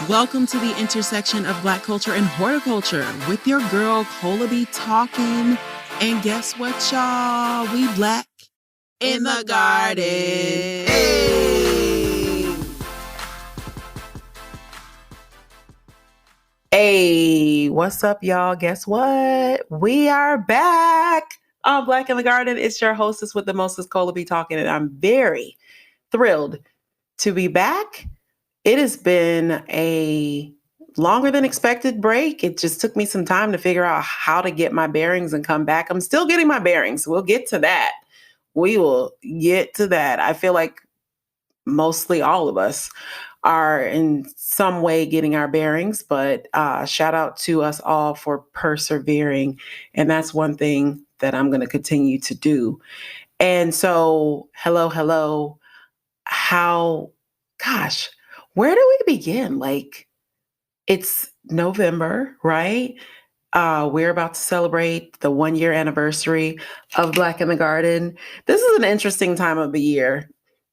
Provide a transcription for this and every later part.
Welcome to the intersection of Black culture and horticulture with your girl, Colah B Tawkin. And guess what, y'all? We Black in the garden. Hey! Hey, what's up, y'all? Guess what? We are back on Black in the Garden. It's your hostess with the mostest, Colah B Tawkin, and I'm very thrilled to be back. It has been a longer than expected break. It just took me some time to figure out how to get my bearings and come back. I'm still getting my bearings. We'll get to that. We will get to that. I feel like mostly all of us are in some way getting our bearings, but shout out to us all for persevering. And that's one thing that I'm going to continue to do. And so, hello. Where do we begin? Like, it's November, right? We're about to celebrate the 1-year anniversary of Black in the Garden. This is an interesting time of the year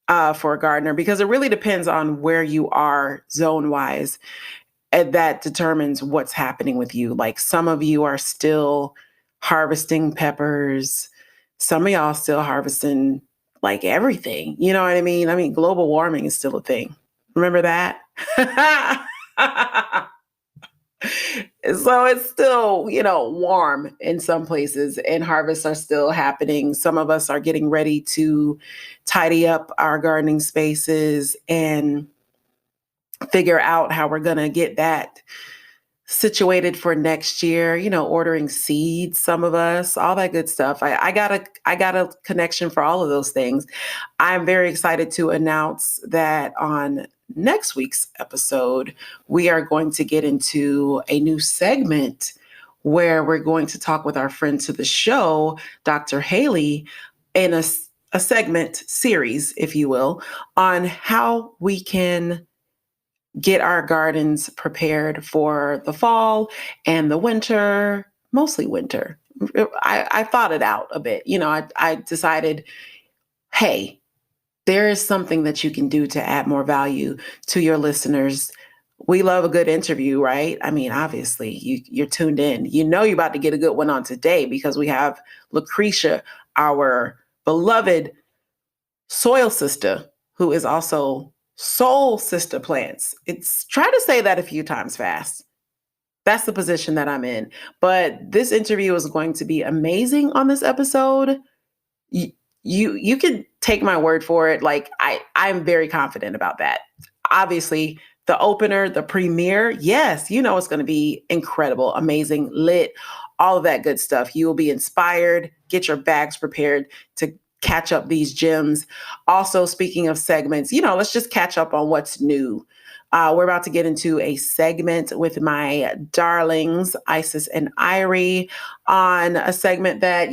for a gardener because it really depends on where you are zone-wise, and that determines what's happening with you. Like, some of you are still harvesting peppers. Some of y'all still harvesting like everything. You know what I mean? I mean, global warming is still a thing. Remember that? So it's still, warm in some places and harvests are still happening. Some of us are getting ready to tidy up our gardening spaces and figure out how we're going to get that situated for next year, ordering seeds, some of us, all that good stuff. I got a connection for all of those things. I'm very excited to announce that on next week's episode, we are going to get into a new segment where we're going to talk with our friend to the show, Dr. Haley, in a segment series, if you will, on how we can get our gardens prepared for the fall and the winter, mostly winter. I thought it out a bit. I decided, hey, there is something that you can do to add more value to your listeners. We love a good interview, right? I mean, obviously, you're tuned in. You're about to get a good one on today because we have Lucrecer, our beloved Soil Sista, who is also Soul Sista Plants. Try to say that a few times fast. That's the position that I'm in. But this interview is going to be amazing on this episode. You can take my word for it. Like, I'm very confident about that. Obviously, the opener, the premiere, yes, it's going to be incredible, amazing, lit, all of that good stuff. You will be inspired. Get your bags prepared to catch up these gems. Also, speaking of segments, let's just catch up on what's new. We're about to get into a segment with my darlings, Isis and Irie, on a segment that,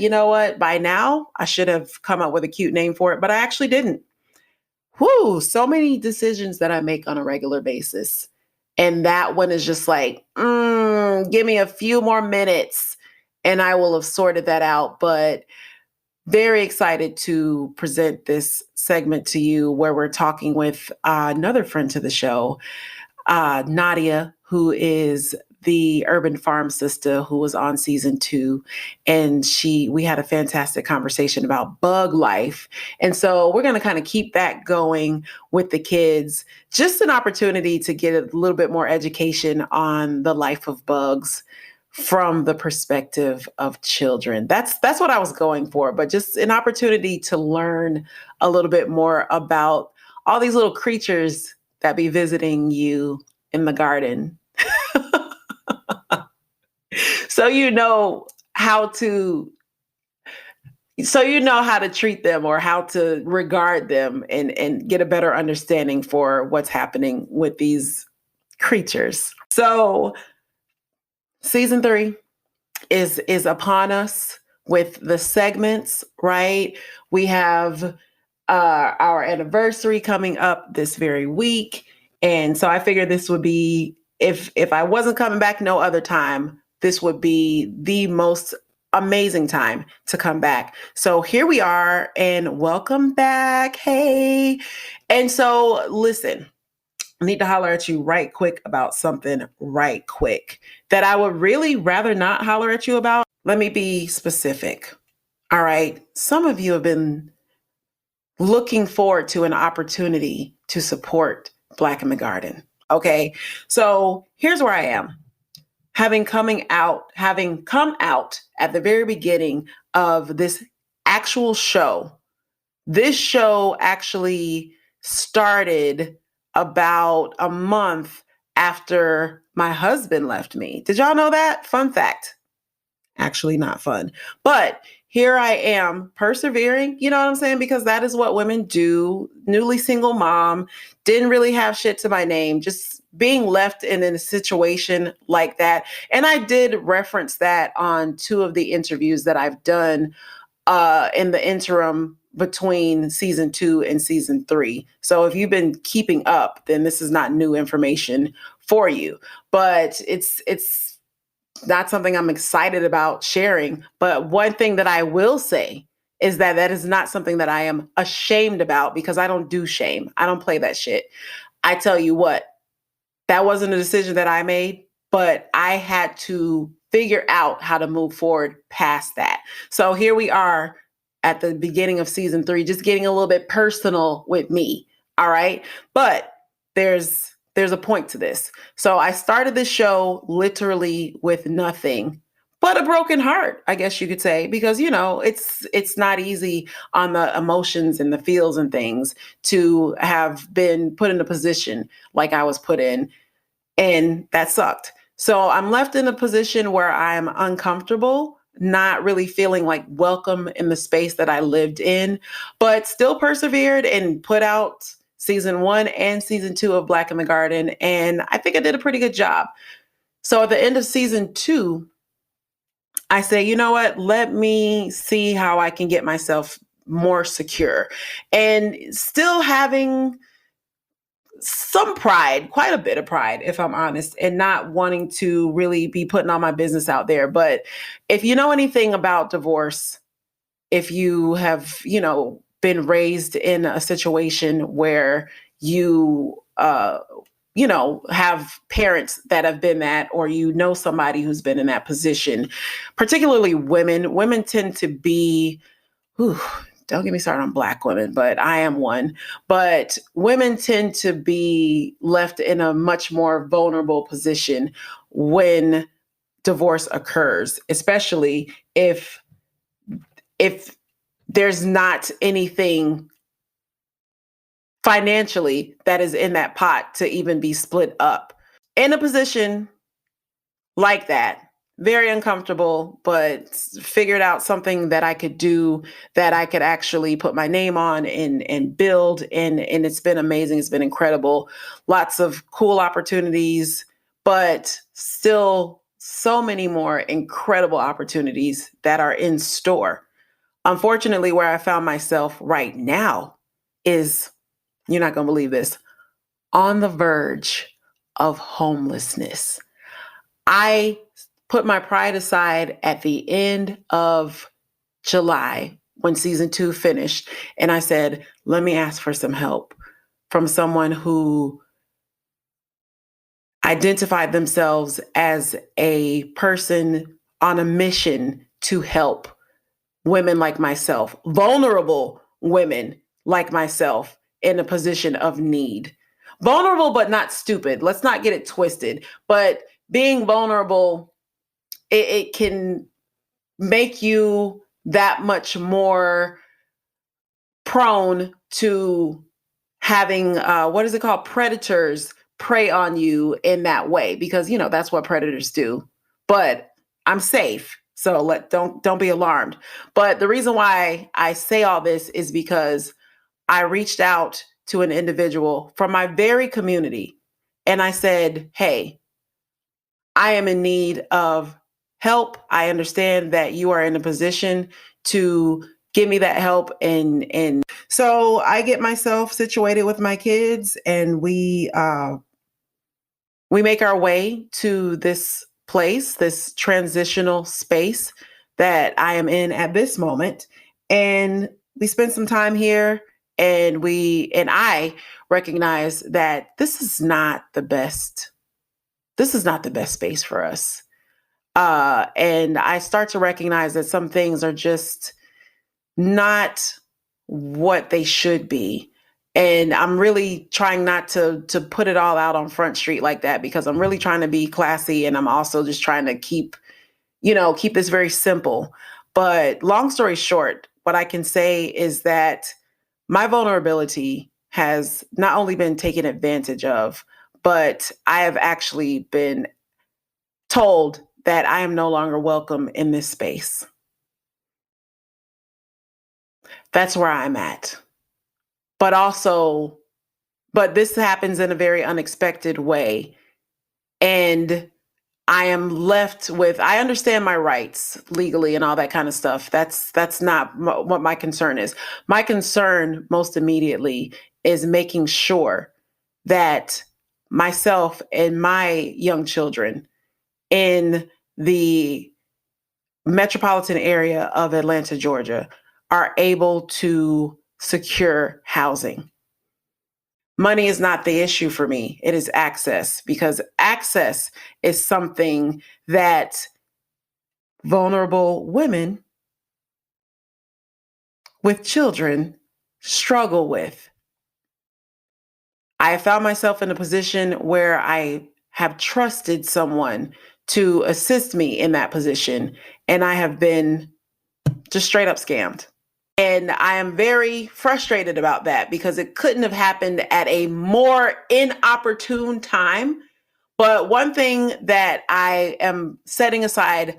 by now I should have come up with a cute name for it, but I actually didn't. Whoo, so many decisions that I make on a regular basis. And that one is just like, give me a few more minutes and I will have sorted that out. But very excited to present this segment to you where we're talking with another friend to the show, Nadia, who is the Urban Farm Sista, who was on season 2. And we had a fantastic conversation about bug life. And so we're going to kind of keep that going with the kids. Just an opportunity to get a little bit more education on the life of bugs from the perspective of children. That's what I was going for, but just an opportunity to learn a little bit more about all these little creatures that be visiting you in the garden. So how to treat them or how to regard them and get a better understanding for what's happening with these creatures. So Season 3 is upon us with the segments, right? We have our anniversary coming up this very week. And so I figured this would be, if I wasn't coming back no other time, this would be the most amazing time to come back. So here we are and welcome back. Hey. And so listen, I need to holler at you right quick about something right quick that I would really rather not holler at you about. Let me be specific. All right. Some of you have been looking forward to an opportunity to support Black in the Garden. Okay. So here's where I am. Having come out at the very beginning of this actual show. This show actually started about a month after my husband left me. Did y'all know that? Fun fact. Actually not fun. But here I am persevering, you know what I'm saying? Because that is what women do. Newly single mom, didn't really have shit to my name, just being left in a situation like that. And I did reference that on 2 of the interviews that I've done in the interim between season 2 and season 3. So if you've been keeping up, then this is not new information for you. But it's not something I'm excited about sharing. But one thing that I will say is that that is not something that I am ashamed about, because I don't do shame. I don't play that shit. I tell you what, that wasn't a decision that I made, but I had to figure out how to move forward past that. So here we are at the beginning of season 3, just getting a little bit personal with me. All right. But there's a point to this. So I started this show literally with nothing but a broken heart, I guess you could say, because, you know, it's not easy on the emotions and the feels and things to have been put in a position like I was put in. And that sucked. So I'm left in a position where I'm uncomfortable, not really feeling like welcome in the space that I lived in, but still persevered and put out season 1 and season 2 of Black in the Garden. And I think I did a pretty good job. So at the end of season 2, I say, you know what? Let me see how I can get myself more secure, and still having some pride, quite a bit of pride, if I'm honest, and not wanting to really be putting all my business out there. But if you know anything about divorce, if you have, you know, been raised in a situation where you know, have parents that have been that, or you know somebody who's been in that position, particularly women tend to be, don't get me started on Black women, but I am one. But women tend to be left in a much more vulnerable position when divorce occurs, especially if there's not anything financially that is in that pot to even be split up. In a position like that, very uncomfortable, but figured out something that I could do, that I could actually put my name on and build. And it's been amazing. It's been incredible. Lots of cool opportunities, but still so many more incredible opportunities that are in store. Unfortunately, where I found myself right now is, you're not going to believe this, on the verge of homelessness. I put my pride aside at the end of July when season 2 finished. And I said, let me ask for some help from someone who identified themselves as a person on a mission to help women like myself, vulnerable women like myself in a position of need. Vulnerable, but not stupid. Let's not get it twisted. But being vulnerable, it can make you that much more prone to having, what is it called? Predators prey on you in that way, because, you know, that's what predators do. But I'm safe. So don't be alarmed. But the reason why I say all this is because I reached out to an individual from my very community and I said, hey, I am in need of help. I understand that you are in a position to give me that help. And so I get myself situated with my kids, and we make our way to this place, this transitional space that I am in at this moment. And we spend some time here. And I recognize that this is not the best. This is not the best space for us. And I start to recognize that some things are just not what they should be. And I'm really trying not to put it all out on Front Street like that, because I'm really trying to be classy, and I'm also just trying to keep this very simple. But long story short, what I can say is that my vulnerability has not only been taken advantage of, but I have actually been told that I am no longer welcome in this space. That's where I'm at. But this happens in a very unexpected way. And I am left with, I understand my rights legally and all that kind of stuff. That's not what my concern is. My concern most immediately is making sure that myself and my young children in the metropolitan area of Atlanta, Georgia, are able to secure housing. Money is not the issue for me. It is access, because access is something that vulnerable women with children struggle with. I found myself in a position where I have trusted someone to assist me in that position, and I have been just straight up scammed. And I am very frustrated about that, because it couldn't have happened at a more inopportune time. But one thing that I am setting aside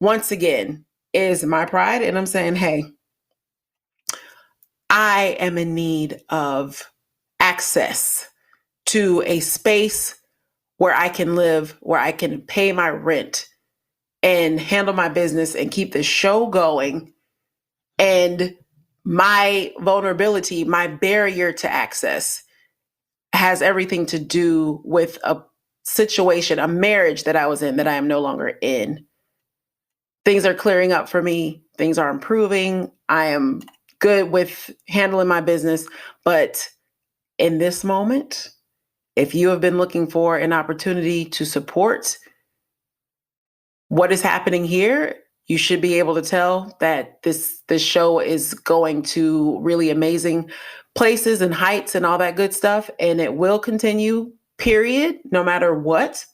once again is my pride. And I'm saying, hey, I am in need of access to a space where I can live, where I can pay my rent and handle my business and keep the show going. And my vulnerability, my barrier to access, has everything to do with a situation, a marriage that I was in that I am no longer in. Things are clearing up for me. Things are improving. I am good with handling my business. But in this moment, if you have been looking for an opportunity to support what is happening here, you should be able to tell that this show is going to really amazing places and heights and all that good stuff. And it will continue, period, no matter what.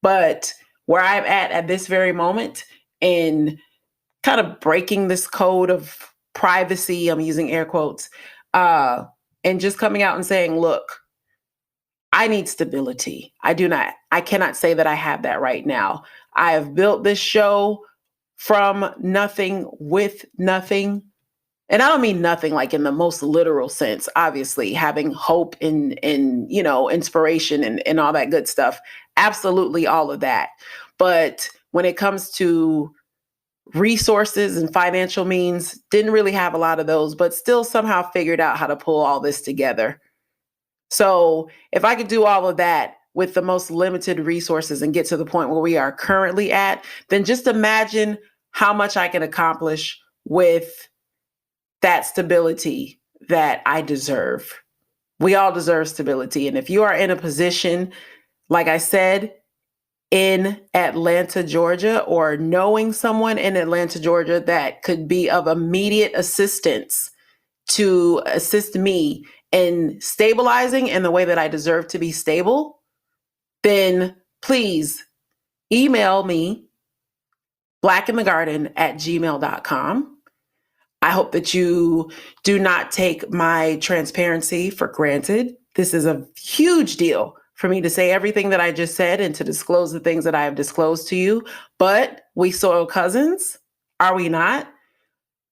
But where I'm at this very moment, in kind of breaking this code of privacy, I'm using air quotes, and just coming out and saying, look, I need stability. I cannot say that I have that right now. I have built this show from nothing with nothing. And I don't mean nothing like in the most literal sense, obviously, having hope and inspiration and all that good stuff. Absolutely all of that. But when it comes to resources and financial means, didn't really have a lot of those, but still somehow figured out how to pull all this together. So if I could do all of that with the most limited resources and get to the point where we are currently at, then just imagine how much I can accomplish with that stability that I deserve. We all deserve stability. And if you are in a position, like I said, in Atlanta, Georgia, or knowing someone in Atlanta, Georgia that could be of immediate assistance to assist me in stabilizing in the way that I deserve to be stable, then please email me blackinthegarden@gmail.com. I hope that you do not take my transparency for granted. This is a huge deal for me to say everything that I just said and to disclose the things that I have disclosed to you. But we soil cousins, are we not?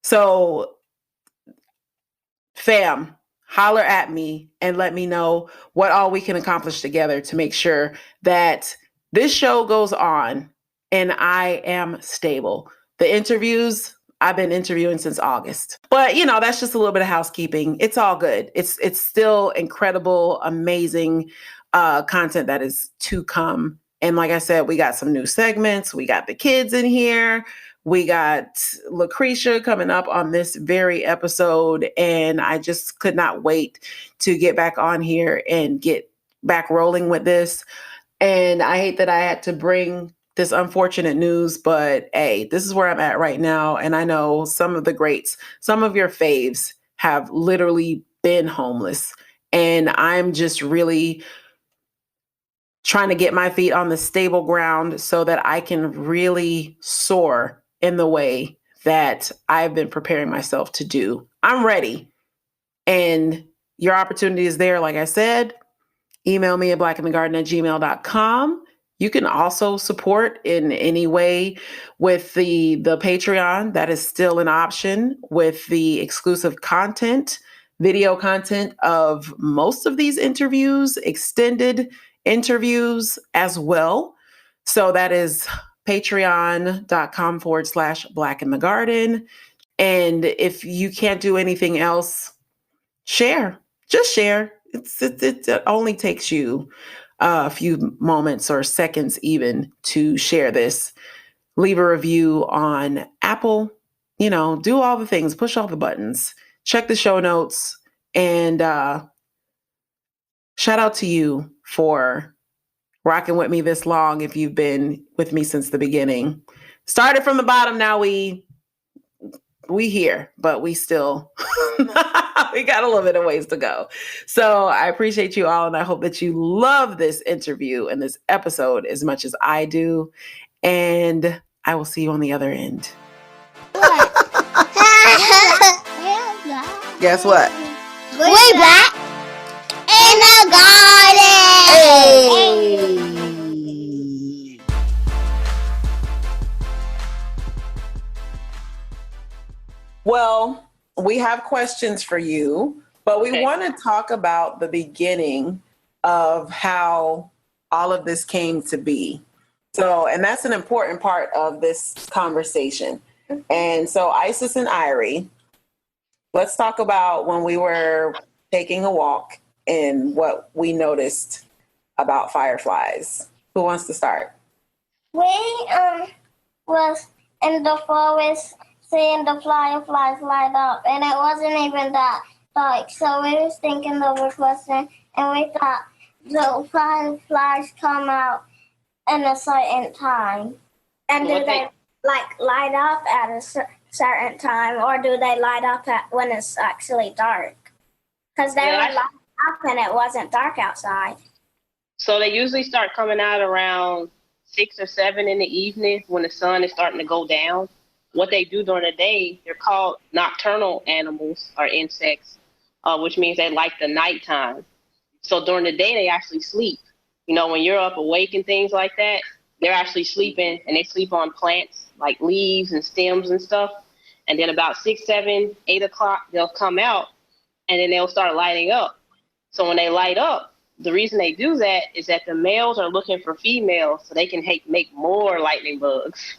So, fam, holler at me and let me know what all we can accomplish together to make sure that this show goes on and I am stable. The interviews, I've been interviewing since August. But, that's just a little bit of housekeeping. It's all good. It's still incredible, amazing content that is to come. And like I said, we got some new segments. We got the kids in here. We got Lucrecer coming up on this very episode, and I just could not wait to get back on here and get back rolling with this. And I hate that I had to bring this unfortunate news, but hey, this is where I'm at right now. And I know some of the greats, some of your faves have literally been homeless. And I'm just really trying to get my feet on the stable ground so that I can really soar in the way that I've been preparing myself to do. I'm ready. And your opportunity is there. Like I said, email me at blackinthegarden@gmail.com. You can also support in any way with the Patreon. That is still an option with the exclusive content, video content of most of these interviews, extended interviews as well. So that is patreon.com/blackinthegarden. And if you can't do anything else, share. Just share. It only takes you a few moments or seconds even to share this. Leave a review on Apple. Do all the things. Push all the buttons. Check the show notes. And shout out to you for rocking with me this long if you've been with me since the beginning. Started from the bottom, now we here, but we still we got a little bit of ways to go. So I appreciate you all, and I hope that you love this interview and this episode as much as I do. And I will see you on the other end. Guess what? We're back in the garden. Hey. Well, we have questions for you, but we want to talk about the beginning of how all of this came to be. So, and that's an important part of this conversation. And so Isis and Irie, let's talk about when we were taking a walk and what we noticed about fireflies. Who wants to start? We was in the forest seeing the fireflies light up, and it wasn't even that dark. So we was thinking of a question, and we thought the fireflies come out in a certain time. And do they light up at a certain time, or do they light up when it's actually dark? Because they were lighting up and it wasn't dark outside. So they usually start coming out around 6 or 7 in the evening when the sun is starting to go down. What they do during the day, they're called nocturnal animals or insects, which means they like the nighttime. So during the day, they actually sleep. When you're up awake and things like that, they're actually sleeping, and they sleep on plants like leaves and stems and stuff. And then about 6, 7, 8 o'clock, they'll come out, and then they'll start lighting up. So when they light up, the reason they do that is that the males are looking for females so they can make more lightning bugs.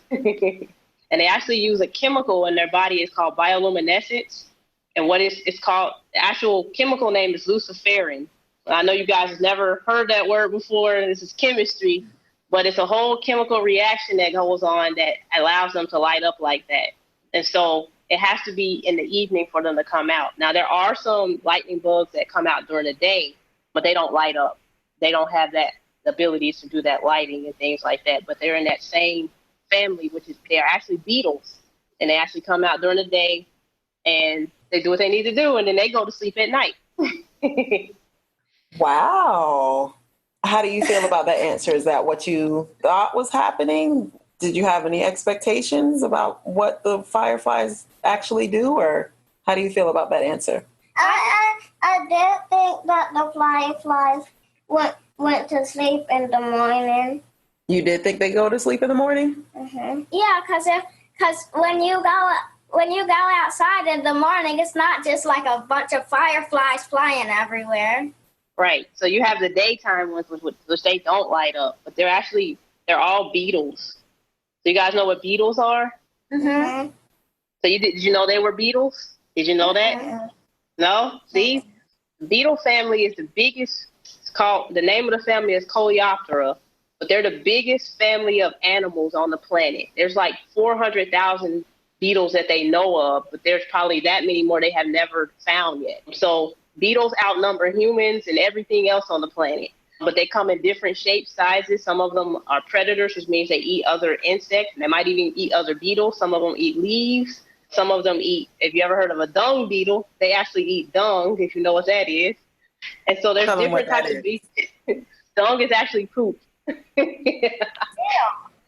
And they actually use a chemical in their body. It's called bioluminescence. And what it's called, the actual chemical name is luciferin. I know you guys have never heard that word before. This is chemistry, but it's a whole chemical reaction that goes on that allows them to light up like that. And so it has to be in the evening for them to come out. Now, there are some lightning bugs that come out during the day, but they don't light up. They don't have that abilities to do that lighting and things like that. But they're in that same family, which is they're actually beetles, and they actually come out during the day and they do what they need to do, and then they go to sleep at night. Wow. How do you feel about that answer? Is that what you thought was happening? Did you have any expectations about what the fireflies actually do, or how do you feel about that answer? I did think that the fireflies went to sleep in the morning. You did think they go to sleep in the morning? Mm-hmm. Yeah, because when you go outside in the morning, it's not just like a bunch of fireflies flying everywhere. Right. So you have the daytime ones, which they don't light up, but they're all beetles. So you guys know what beetles are? Mm-hmm. So did you know they were beetles? Did you know that? Mm-hmm. No? See? The beetle family is the biggest. The name of the family is Coleoptera. But they're the biggest family of animals on the planet. There's like 400,000 beetles that they know of, but there's probably that many more they have never found yet. So beetles outnumber humans and everything else on the planet. But they come in different shapes, sizes. Some of them are predators, which means they eat other insects. They might even eat other beetles. Some of them eat leaves. Some of them eat, if you ever heard of a dung beetle, they actually eat dung, if you know what that is. And so there's different types of beetles. Dung is actually poop. Yeah.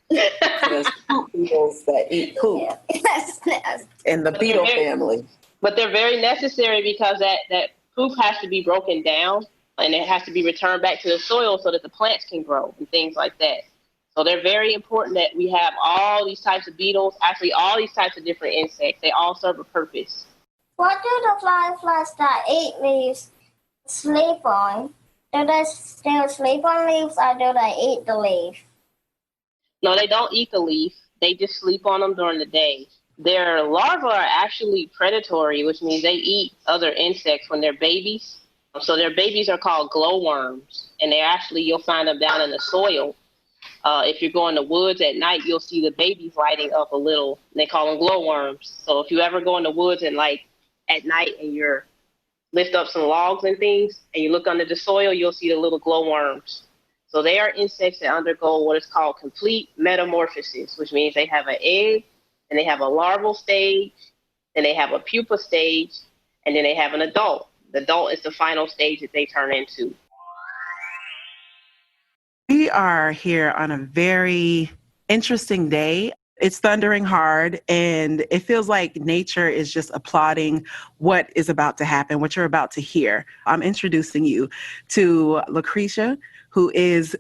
There's poop beetles that eat poop in the beetle family. But they're very necessary because that poop has to be broken down and it has to be returned back to the soil so that the plants can grow and things like that. So they're very important that we have all these types of beetles, actually all these types of different insects. They all serve a purpose. What do the flies that eat leaves sleep on? Do they still sleep on leaves or do they eat the leaf? No, they don't eat the leaf. They just sleep on them during the day. Their larvae are actually predatory, which means they eat other insects when they're babies. So their babies are called glowworms, and you'll find them down in the soil. If you go in the woods at night, you'll see the babies lighting up a little. They call them glowworms. So if you ever go in the woods and at night and you're lift up some logs and things and you look under the soil, you'll see the little glowworms. So they are insects that undergo what is called complete metamorphosis, which means they have an egg and they have a larval stage, then they have a pupa stage, and then they have an adult. The adult is the final stage that they turn into. We are here on a very interesting day. It's thundering hard, and it feels like nature is just applauding what is about to happen, what you're about to hear. I'm introducing you to Lucrecer, who is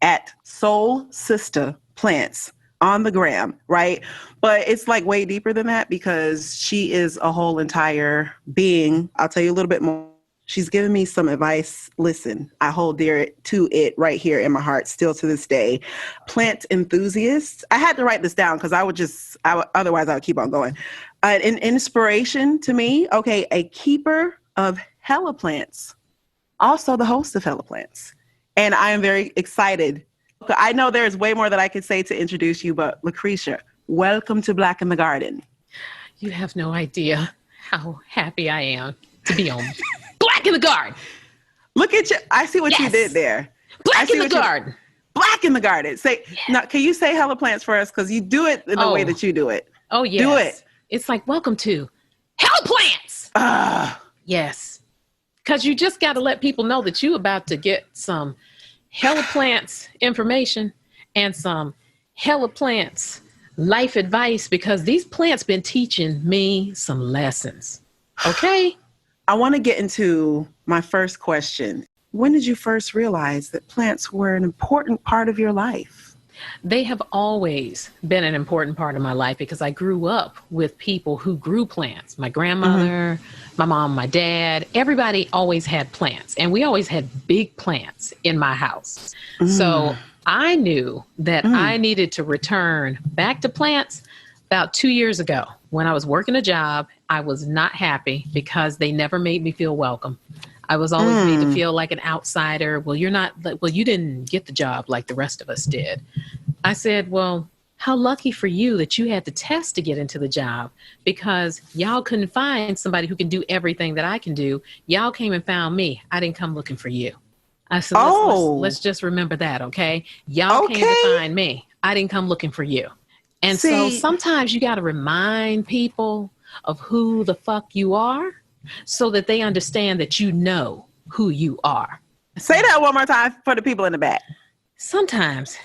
at Soil Sista Plants on the gram, right? But it's like way deeper than that because she is a whole entire being. I'll tell you a little bit more. She's given me some advice. Listen, I hold dear to it right here in my heart still to this day. Plant enthusiasts. I had to write this down because otherwise I would keep on going. An inspiration to me. Okay, a keeper of hella plants. Also the host of hella plants. And I am very excited. I know there's way more that I could say to introduce you, but Lucrecer, welcome to Black in the Garden. You have no idea how happy I am to be on Black in the Garden. Look at you. I see what you did there. Black in the Garden. Black in the Garden. Now, can you say hella plants for us? Because you do it in the way that you do it. Oh, yes. Do it. It's like, welcome to hella plants. Yes. Because you just got to let people know that you about to get some hella plants information and some hella plants life advice, because these plants been teaching me some lessons. Okay. I want to get into my first question. When did you first realize that plants were an important part of your life? They have always been an important part of my life because I grew up with people who grew plants. My grandmother, my mom, my dad, everybody always had plants, and we always had big plants in my house. So I knew that I needed to return back to plants about 2 years ago. When I was working a job, I was not happy because they never made me feel welcome. I was always made to feel like an outsider. Well, you didn't get the job like the rest of us did. I said, well, how lucky for you that you had to test to get into the job, because y'all couldn't find somebody who can do everything that I can do. Y'all came and found me. I didn't come looking for you. I said, let's just remember that, okay? Y'all came to find me. I didn't come looking for you. And so sometimes you got to remind people of who the fuck you are so that they understand that you know who you are. Say that one more time for the people in the back. Sometimes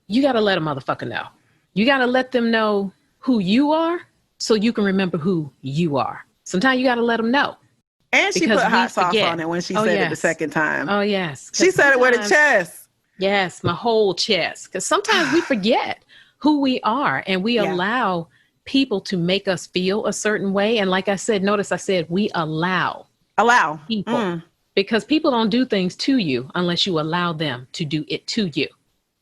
you got to let a motherfucker know. You got to let them know who you are so you can remember who you are. Sometimes you got to let them know. And she put hot sauce on it when she said it the second time. Oh, yes. She said it with a chest. Yes, my whole chest. Because sometimes we forget who we are and we allow people to make us feel a certain way. And like I said, notice I said we allow people because people don't do things to you unless you allow them to do it to you.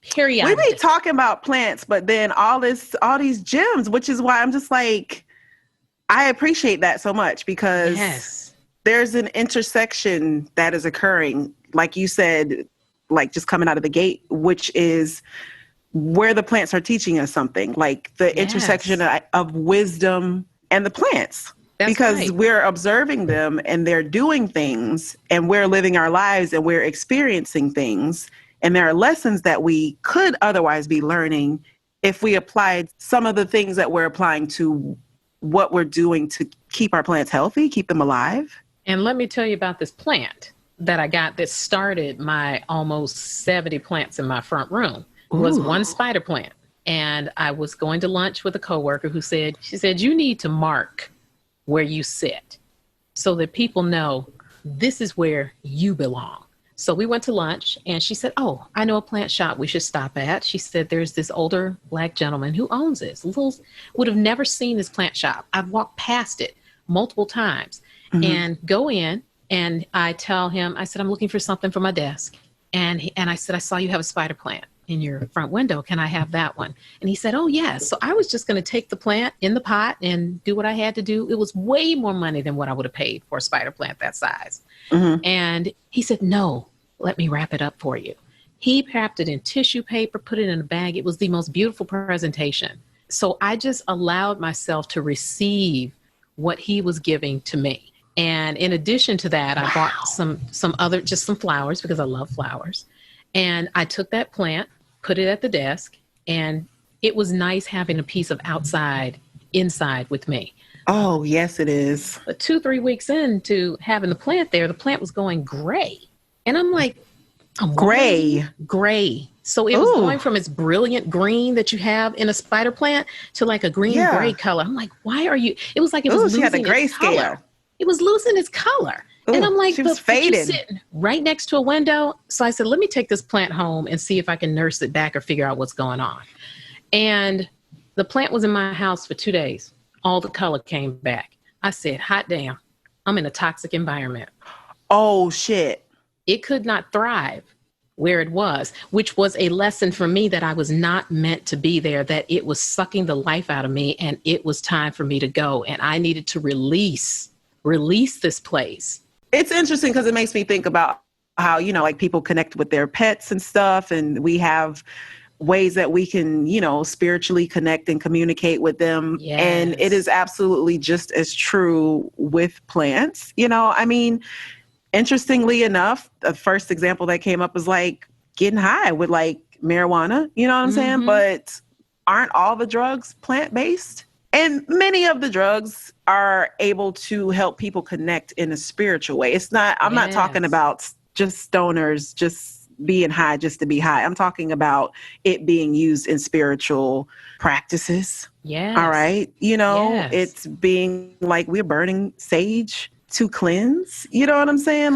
Period. We be talking about plants, but then all these gems, which is why I'm just like, I appreciate that so much because there's an intersection that is occurring. Like you said, like just coming out of the gate, which is where the plants are teaching us something, like the intersection of wisdom and the plants. That's because right. we're observing them and they're doing things and we're living our lives and we're experiencing things. And there are lessons that we could otherwise be learning if we applied some of the things that we're applying to what we're doing to keep our plants healthy, keep them alive. And let me tell you about this plant that I got that started my almost 70 plants in my front room. It was one spider plant. And I was going to lunch with a coworker who said, you need to mark where you sit so that people know this is where you belong. So we went to lunch and she said, oh, I know a plant shop we should stop at. She said, there's this older Black gentleman who owns this. Would have never seen this plant shop. I've walked past it multiple times and go in and I tell him, I said, I'm looking for something for my desk. And I said, I saw you have a spider plant in your front window. Can I have that one? And he said, oh, yes. So I was just going to take the plant in the pot and do what I had to do. It was way more money than what I would have paid for a spider plant that size. And he said, no, let me wrap it up for you. He wrapped it in tissue paper, put it in a bag. It was the most beautiful presentation. So I just allowed myself to receive what he was giving to me. And in addition to that, I bought some flowers because I love flowers. And I took that plant, put it at the desk, and it was nice having a piece of inside with me. Oh, yes, it is. But 2-3 weeks into having the plant there, the plant was going gray. And I'm like, gray. So it was going from its brilliant green that you have in a spider plant to like a green-gray color. I'm like, why are you? It was like it was losing its color. It was losing its color. And I'm like, she was fading. Sitting right next to a window. So I said, let me take this plant home and see if I can nurse it back or figure out what's going on. And the plant was in my house for 2 days. All the color came back. I said, hot damn, I'm in a toxic environment. Oh, shit. It could not thrive where it was, which was a lesson for me that I was not meant to be there, that it was sucking the life out of me and it was time for me to go. And I needed to release this place. It's interesting because it makes me think about how, like people connect with their pets and stuff. And we have ways that we can, spiritually connect and communicate with them. Yes. And it is absolutely just as true with plants. Interestingly enough, the first example that came up was like getting high with like marijuana, you know what I'm saying? But aren't all the drugs plant-based? And many of the drugs are able to help people connect in a spiritual way. It's not, I'm not talking about just stoners, just being high just to be high. I'm talking about it being used in spiritual practices. Yeah. All right. It's being like we're burning sage to cleanse. You know what I'm saying?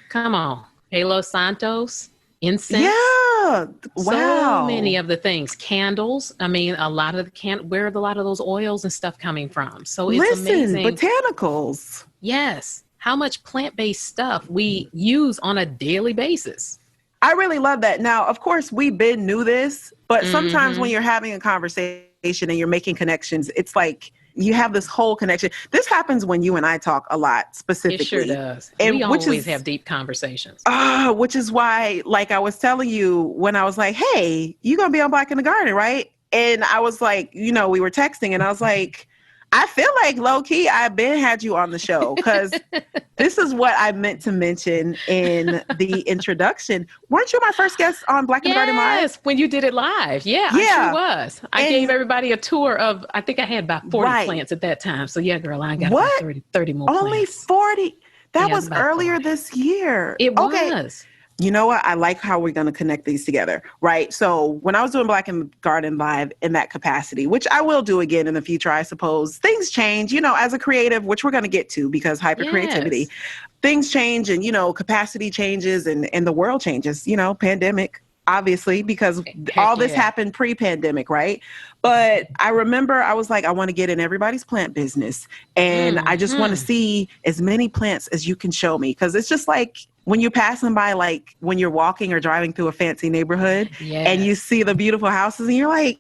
Come on. Palo Santos, incense. Yeah. Wow. So many of the things. Candles. I mean, a lot of where are a lot of those oils and stuff coming from? So it's amazing. Botanicals. Yes. How much plant-based stuff we use on a daily basis. I really love that. Now, of course, we knew this, but sometimes when you're having a conversation and you're making connections, it's like you have this whole connection. This happens when you and I talk a lot specifically. It sure does. And we always have deep conversations. Which is why, like I was telling you when I was like, hey, you going to be on Black in the Garden, right? And I was like, we were texting and I was like, I feel like low key, I've been had you on the show because this is what I meant to mention in the introduction. Weren't you my first guest on Black in the Garden Live? Yes, when you did it live. Yeah, I sure was. I gave everybody a tour of, I think I had about 40 plants at that time. So yeah, girl, I got about 30 more plants. Only 40? That was earlier 40. This year. It was. You know what? I like how we're going to connect these together, right? So when I was doing Black in the Garden Live in that capacity, which I will do again in the future, I suppose, things change, as a creative, which we're going to get to because hypercreativity, things change and, capacity changes and the world changes, pandemic, obviously, because all this happened pre-pandemic, right? But I remember I was like, I want to get in everybody's plant business. And I just want to see as many plants as you can show me. Because it's just like when you're passing by, like when you're walking or driving through a fancy neighborhood and you see the beautiful houses and you're like,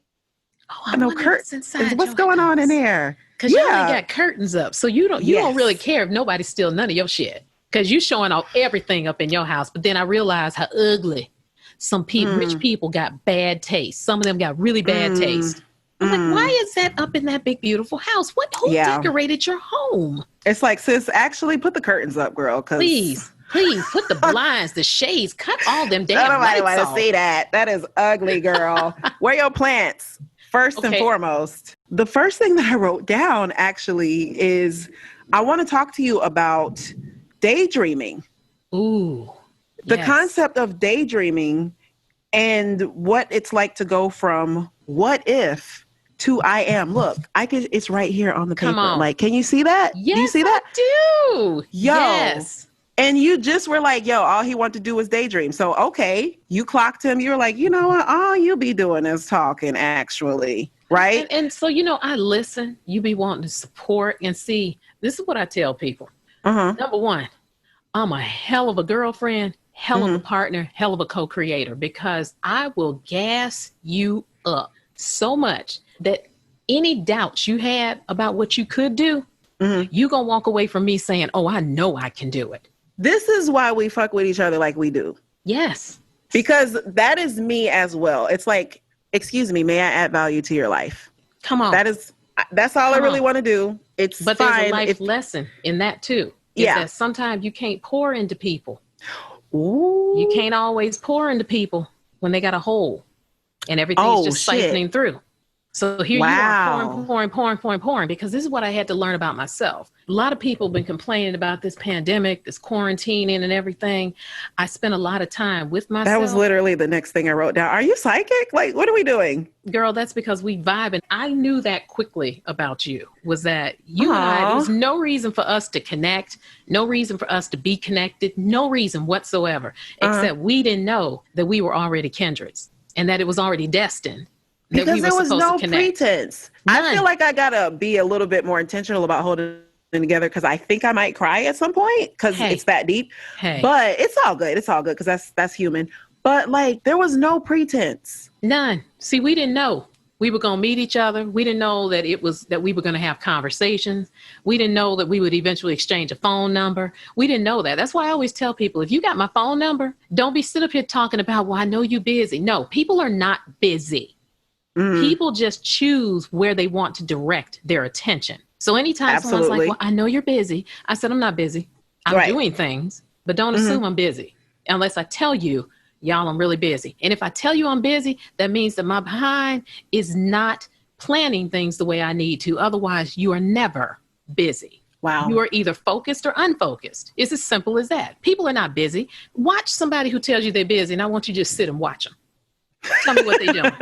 I know curtains. What's going on in there? Because you only got curtains up. So you don't really care if nobody steals none of your shit. because you showing off everything up in your house. But then I realized how ugly some rich people got bad taste. Some of them got really bad taste. I'm like, why is that up in that big, beautiful house? Who decorated your home? It's like, sis, actually put the curtains up, girl. Please put the blinds, the shades, cut all them damn lights off. Nobody want to see that. That is ugly, girl. Where your plants? First and foremost. The first thing that I wrote down actually is I want to talk to you about daydreaming. Ooh. The concept of daydreaming and what it's like to go from what if to I am. Look, it's right here on the paper. Like, can you see that? Yes, do you see that? I do. Yo. Yes. And you just were like, yo, all he wanted to do was daydream. So, okay, you clocked him. You were like, you know what? All you be doing is talking, actually. Right? And so, I listen. You be wanting to support and see. This is what I tell people. Number one, I'm a hell of a girlfriend, hell of a partner, hell of a co-creator, because I will gas you up so much that any doubts you had about what you could do, you gonna walk away from me saying, oh, I know I can do it. This is why we fuck with each other like we do. Yes. Because that is me as well. It's like, excuse me, may I add value to your life? Come on. That's all I really want to do. But there's a life lesson in that too. That sometimes you can't pour into people. Ooh. You can't always pour into people when they got a hole and everything's just siphoning through. So here you are pouring, because this is what I had to learn about myself. A lot of people have been complaining about this pandemic, this quarantining and everything. I spent a lot of time with myself. That was literally the next thing I wrote down. Are you psychic? Like, what are we doing? Girl, that's because we vibe. And I knew that quickly about you, was that you and I, there's no reason for us to connect, no reason for us to be connected, no reason whatsoever, except we didn't know that we were already kindreds and that it was already destined. Because there was no pretense. None. I feel like I gotta be a little bit more intentional about holding it together, because I think I might cry at some point because it's that deep. But it's all good. It's all good because that's human. But like, there was no pretense. None. See, we didn't know we were gonna meet each other. We didn't know that we were gonna have conversations. We didn't know that we would eventually exchange a phone number. We didn't know that. That's why I always tell people, if you got my phone number, don't be sitting up here talking about, well, I know you're busy. No, people are not busy. People just choose where they want to direct their attention. So anytime someone's like, well, I know you're busy. I said, I'm not busy. I'm doing things, but don't assume I'm busy unless I tell you, y'all, I'm really busy. And if I tell you I'm busy, that means that my behind is not planning things the way I need to. Otherwise, you are never busy. Wow. You are either focused or unfocused. It's as simple as that. People are not busy. Watch somebody who tells you they're busy, and I want you to just sit and watch them. Tell me what they're doing.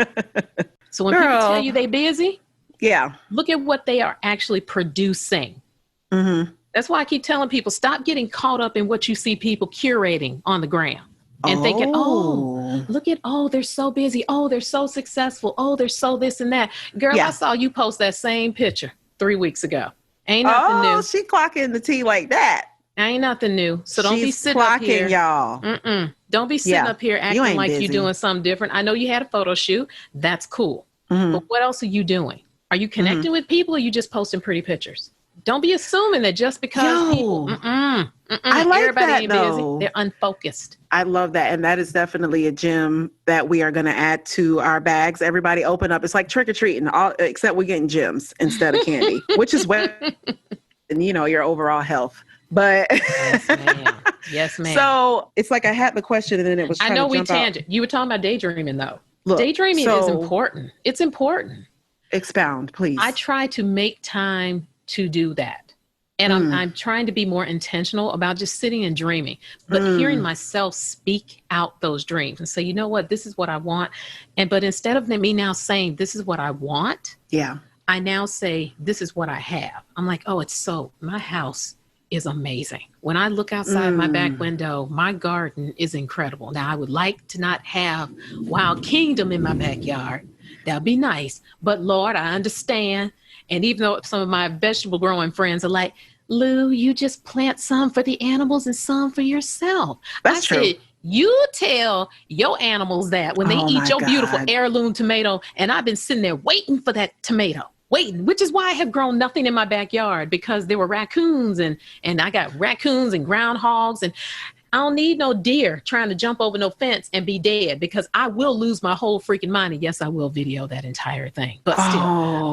So when people tell you they're busy, look at what they are actually producing. That's why I keep telling people, stop getting caught up in what you see people curating on the gram and thinking, look at, they're so busy. Oh, they're so successful. Oh, they're so this and that. Girl, I saw you post that same picture 3 weeks ago. Ain't nothing new. She clocking the tea like that. Ain't nothing new. So don't be sitting up here. Y'all. Don't be sitting up here acting like you're doing something different. I know you had a photo shoot. That's cool. But what else are you doing? Are you connecting with people, or are you just posting pretty pictures? Don't be assuming that just because people, I like everybody that, ain't though. busy, they're unfocused. I love that. And that is definitely a gem that we are going to add to our bags. Everybody open up. It's like trick or treating, except we're getting gems instead of candy, which is what, and your overall health. But yes, ma'am. So it's like I had the question and then it was trying to jump out. Tangent. You were talking about daydreaming, though. Look, daydreaming is important. It's important. Expound, please. I try to make time to do that. And I'm trying to be more intentional about just sitting and dreaming, but hearing myself speak out those dreams and say, you know what, this is what I want. But instead of me now saying, this is what I want. I now say, this is what I have. I'm like, my house is amazing. When I look outside my back window, my garden is incredible. Now, I would like to not have Wild Kingdom in my backyard. That'd be nice. But Lord, I understand. And even though some of my vegetable growing friends are like, Lou, you just plant some for the animals and some for yourself. That's true. Said, you tell your animals that when they eat your beautiful heirloom tomato, and I've been sitting there waiting for that tomato. waiting, which is why I have grown nothing in my backyard, because there were raccoons and I got raccoons and groundhogs, and I don't need no deer trying to jump over no fence and be dead, because I will lose my whole freaking mind. And yes, I will video that entire thing, but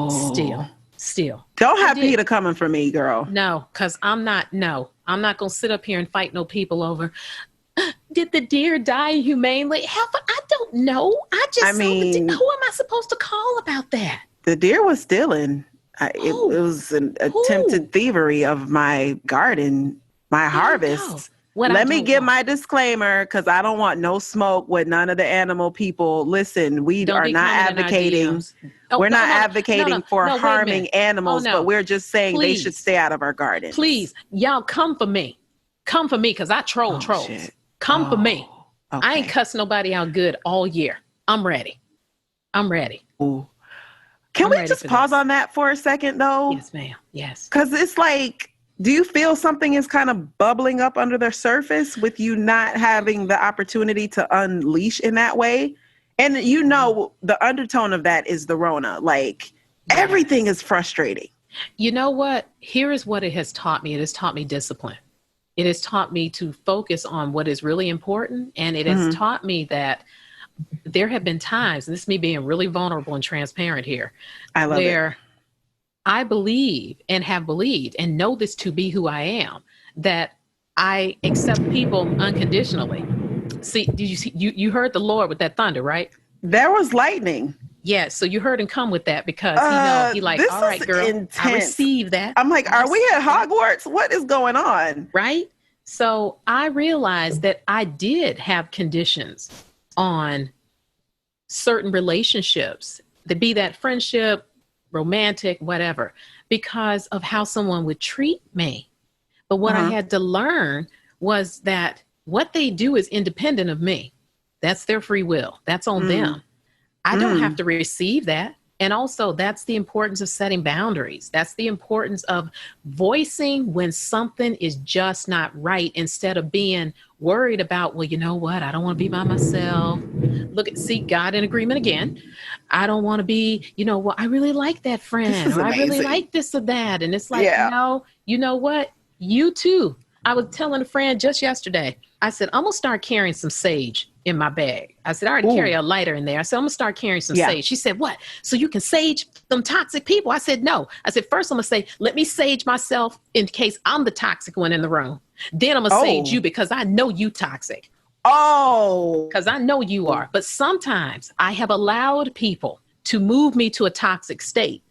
still. Don't have PETA coming for me, girl. No, because I'm not going to sit up here and fight no people over, did the deer die humanely? Hell, I don't know. Who am I supposed to call about that? The deer was stealing. It was an attempted thievery of my garden, my harvest. Let me give my disclaimer, because I don't want no smoke with none of the animal people. Listen, we are not advocating. We're not advocating for harming animals, but we're just saying they should stay out of our garden. Please, y'all come for me. Come for me, because I troll trolls. Shit. Come for me. Okay. I ain't cussed nobody out good all year. I'm ready. Ooh. Can we just pause on that for a second, though? Yes, ma'am. Yes. Because it's like, do you feel something is kind of bubbling up under the surface with you not having the opportunity to unleash in that way? And you know, the undertone of that is the Rona. Like, everything is frustrating. You know what? Here is what it has taught me. It has taught me discipline. It has taught me to focus on what is really important. And it has taught me that there have been times, and this is me being really vulnerable and transparent here, where I believe and have believed and know this to be who I am, that I accept people unconditionally. See, did you see, you heard the Lord with that thunder, right? There was lightning. Yeah, so you heard him come with that, because he like, all right, girl, intense. I receive that. I'm like, are we at Hogwarts? What is going on? Right? So I realized that I did have conditions on certain relationships, to be that friendship, romantic, whatever, because of how someone would treat me. But what I had to learn was that what they do is independent of me. That's their free will. That's on them. I don't have to receive that. And also, that's the importance of setting boundaries. That's the importance of voicing when something is just not right, instead of being worried about, well, you know what? I don't want to be by myself. See, God in agreement again. I don't want to be, well, I really like that friend, or I really like this or that. And it's like, no, you know what? You too. I was telling a friend just yesterday, I said, I'm going to start carrying some sage in my bag. I said, I already carry a lighter in there. I said, I'm going to start carrying some sage. She said, what? So you can sage them toxic people? I said, no. I said, first I'm going to say, let me sage myself in case I'm the toxic one in the room. Then I'm going to sage you, because I know you toxic. Because I know you are. But sometimes I have allowed people to move me to a toxic state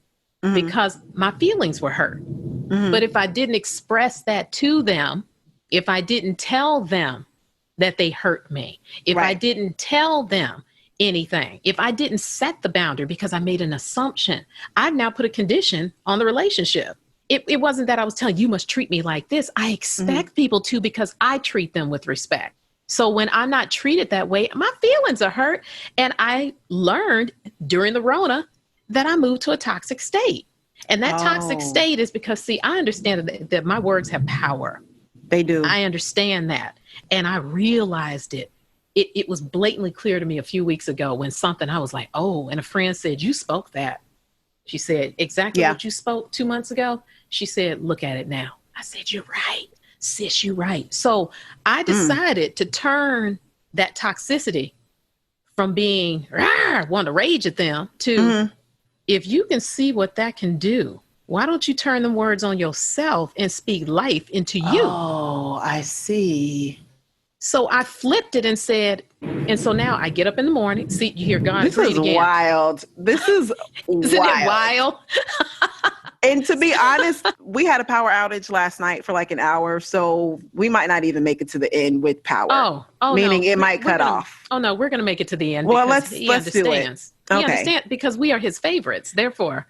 because my feelings were hurt. But if I didn't express that to them, if I didn't tell them that they hurt me, if I didn't tell them anything, if I didn't set the boundary because I made an assumption, I've now put a condition on the relationship. It wasn't that I was telling you must treat me like this. I expect people to, because I treat them with respect. So when I'm not treated that way, my feelings are hurt. And I learned during the Rona that I moved to a toxic state. And that toxic state is because, see, I understand that my words have power. They do. I understand that. And I realized it. It was blatantly clear to me a few weeks ago when something I was like, oh, and a friend said, you spoke that. She said, exactly what you spoke 2 months ago. She said, look at it now. I said, you're right. Sis, you're right. So I decided to turn that toxicity from being, want to rage at them, to if you can see what that can do, why don't you turn them words on yourself and speak life into you? Oh, I see. So I flipped it and said, and so now I get up in the morning. See, you hear God breathe again. This is wild. This is Isn't it wild? And to be honest, we had a power outage last night for like an hour, so we might not even make it to the end with power. Meaning no. It might cut off. Oh no, we're going to make it to the end. Well, let's do it. He understands because we are his favorites. Therefore,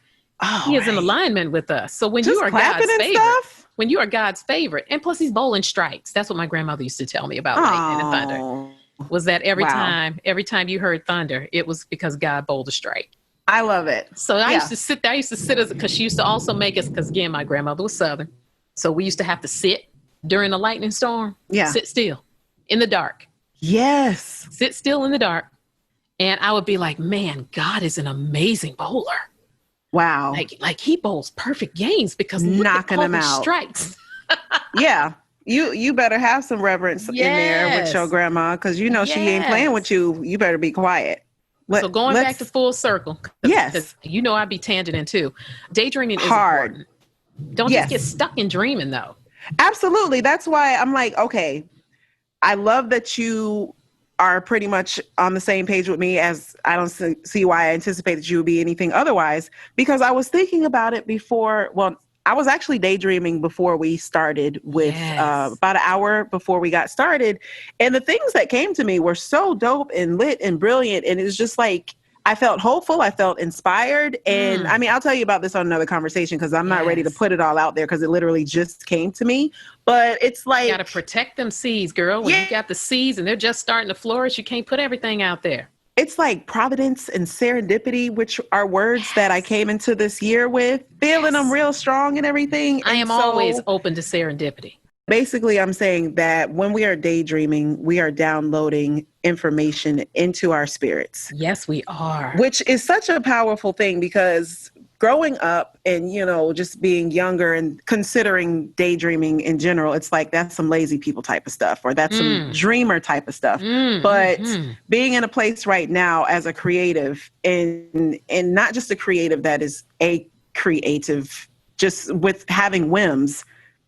he is in alignment with us. So when just you are God's favorite, stuff? When you are God's favorite, and plus he's bowling strikes. That's what my grandmother used to tell me about lightning and thunder. Was that every time you heard thunder, it was because God bowled a strike. I love it. So I used to sit there. I used to sit because she used to also make us, because again, my grandmother was Southern. So we used to have to sit during a lightning storm. Yeah. Sit still in the dark. Yes. Sit still in the dark. And I would be like, man, God is an amazing bowler. Wow. Like he bowls perfect games because knocking them out. Strikes. Yeah. You better have some reverence in there with your grandma, because you know she ain't playing with you. You better be quiet. So going back to full circle. Yes. You know I'd be tangenting too. Daydreaming is hard. important. Don't just get stuck in dreaming though. Absolutely. That's why I'm like, okay, I love that you are pretty much on the same page with me, as I don't see why I anticipate that you would be anything otherwise, because I was thinking about it before. Well, I was actually daydreaming before we started with about an hour before we got started. And the things that came to me were so dope and lit and brilliant. And it was just like, I felt hopeful. I felt inspired. And I mean, I'll tell you about this on another conversation, because I'm not ready to put it all out there, because it literally just came to me. But it's like, you got to protect them seeds, girl. When you got the seeds and they're just starting to flourish, you can't put everything out there. It's like providence and serendipity, which are words that I came into this year with, feeling them real strong and everything. I am always open to serendipity. Basically, I'm saying that when we are daydreaming, we are downloading information into our spirits. Yes, we are. Which is such a powerful thing, because growing up and, you know, just being younger and considering daydreaming in general, it's like that's some lazy people type of stuff, or that's some dreamer type of stuff. But being in a place right now as a creative, and not just a creative that is a creative just with having whims,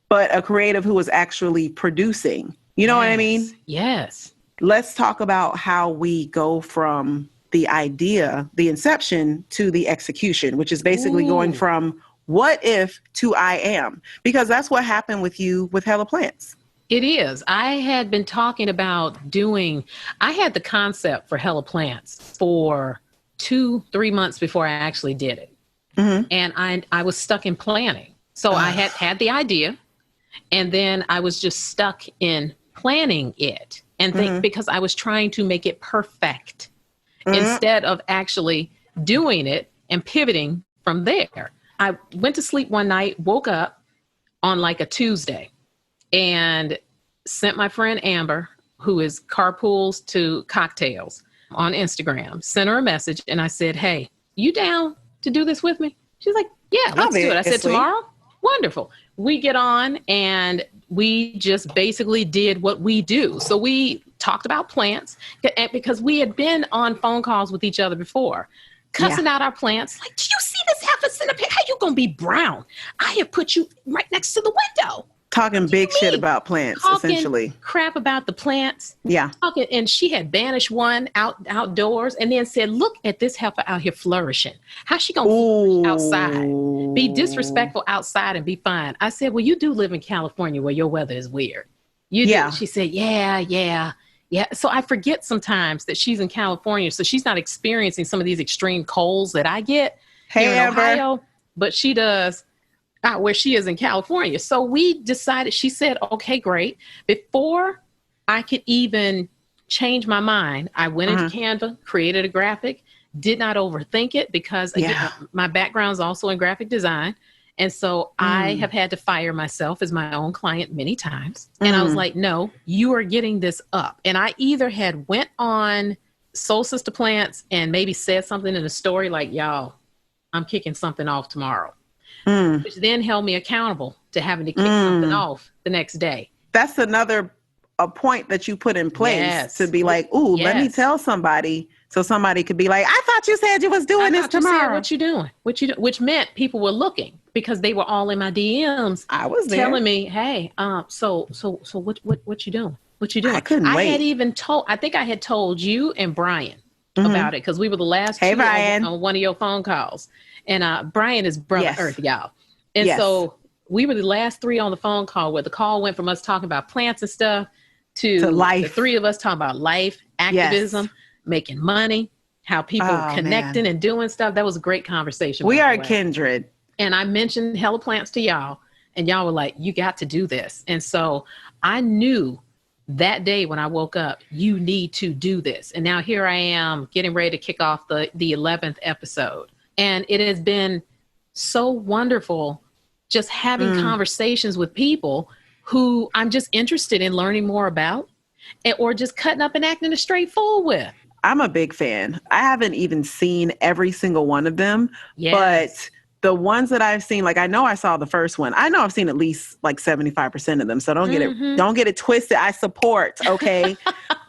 but a creative who is actually producing. You know what I mean? Yes. Let's talk about how we go from the idea, the inception, to the execution, which is basically going from what if to I am, because that's what happened with you with Hella Plants. It is. I had been talking about I had the concept for Hella Plants for 2-3 months before I actually did it. And I was stuck in planning. So I had the idea, and then I was just stuck in planning it, and because I was trying to make it perfect instead of actually doing it and pivoting from there. I went to sleep one night, woke up on like a Tuesday, and sent my friend Amber, who is Carpools to Cocktails on Instagram, sent her a message, and I said, hey, you down to do this with me? She's like, yeah, let's do it. I said, tomorrow? Wonderful. We get on and we just basically did what we do. So we talked about plants, because we had been on phone calls with each other before, cussing out our plants. Like, do you see this half a centipede? How you gonna be brown? I have put you right next to the window. Talking big shit about plants, essentially. Crap about the plants. Yeah. And she had banished one outdoors, and then said, look at this heifer out here flourishing. How's she going to flourish outside? Be disrespectful outside and be fine. I said, well, you do live in California where your weather is weird. You do. She said, yeah. So I forget sometimes that she's in California, so she's not experiencing some of these extreme colds that I get here in Ohio, but she does where she is in California. So we decided, she said, okay, great. Before I could even change my mind, I went into Canva, created a graphic, did not overthink it, because again, my background is also in graphic design. And so I have had to fire myself as my own client many times. And I was like, no, you are getting this up. And I either had went on Soil Sista Plants and maybe said something in a story like, y'all, I'm kicking something off tomorrow. Which then held me accountable to having to kick something off the next day. That's another point that you put in place to be like, ooh, let me tell somebody, so somebody could be like, I thought you said you was doing this tomorrow. What you doing? Which meant people were looking, because they were all in my DMs. I was there telling me, hey, so what you doing? What you doing? I couldn't wait. I think I had told you and Brayan about it, because we were the last two on one of your phone calls. And Brayan is Brother Earth, y'all. And so we were the last three on the phone call, where the call went from us talking about plants and stuff to life. The three of us talking about life, activism, making money, how people connecting and doing stuff. That was a great conversation. We are kindred. And I mentioned Hella Plants to y'all, and y'all were like, you got to do this. And so I knew that day when I woke up, you need to do this. And now here I am getting ready to kick off the 11th episode. And it has been so wonderful just having conversations with people who I'm just interested in learning more about, or just cutting up and acting a straight fool with. I'm a big fan. I haven't even seen every single one of them, but the ones that I've seen, like I know I saw the first one. I know I've seen at least like 75% of them. So don't get it twisted. I support, okay?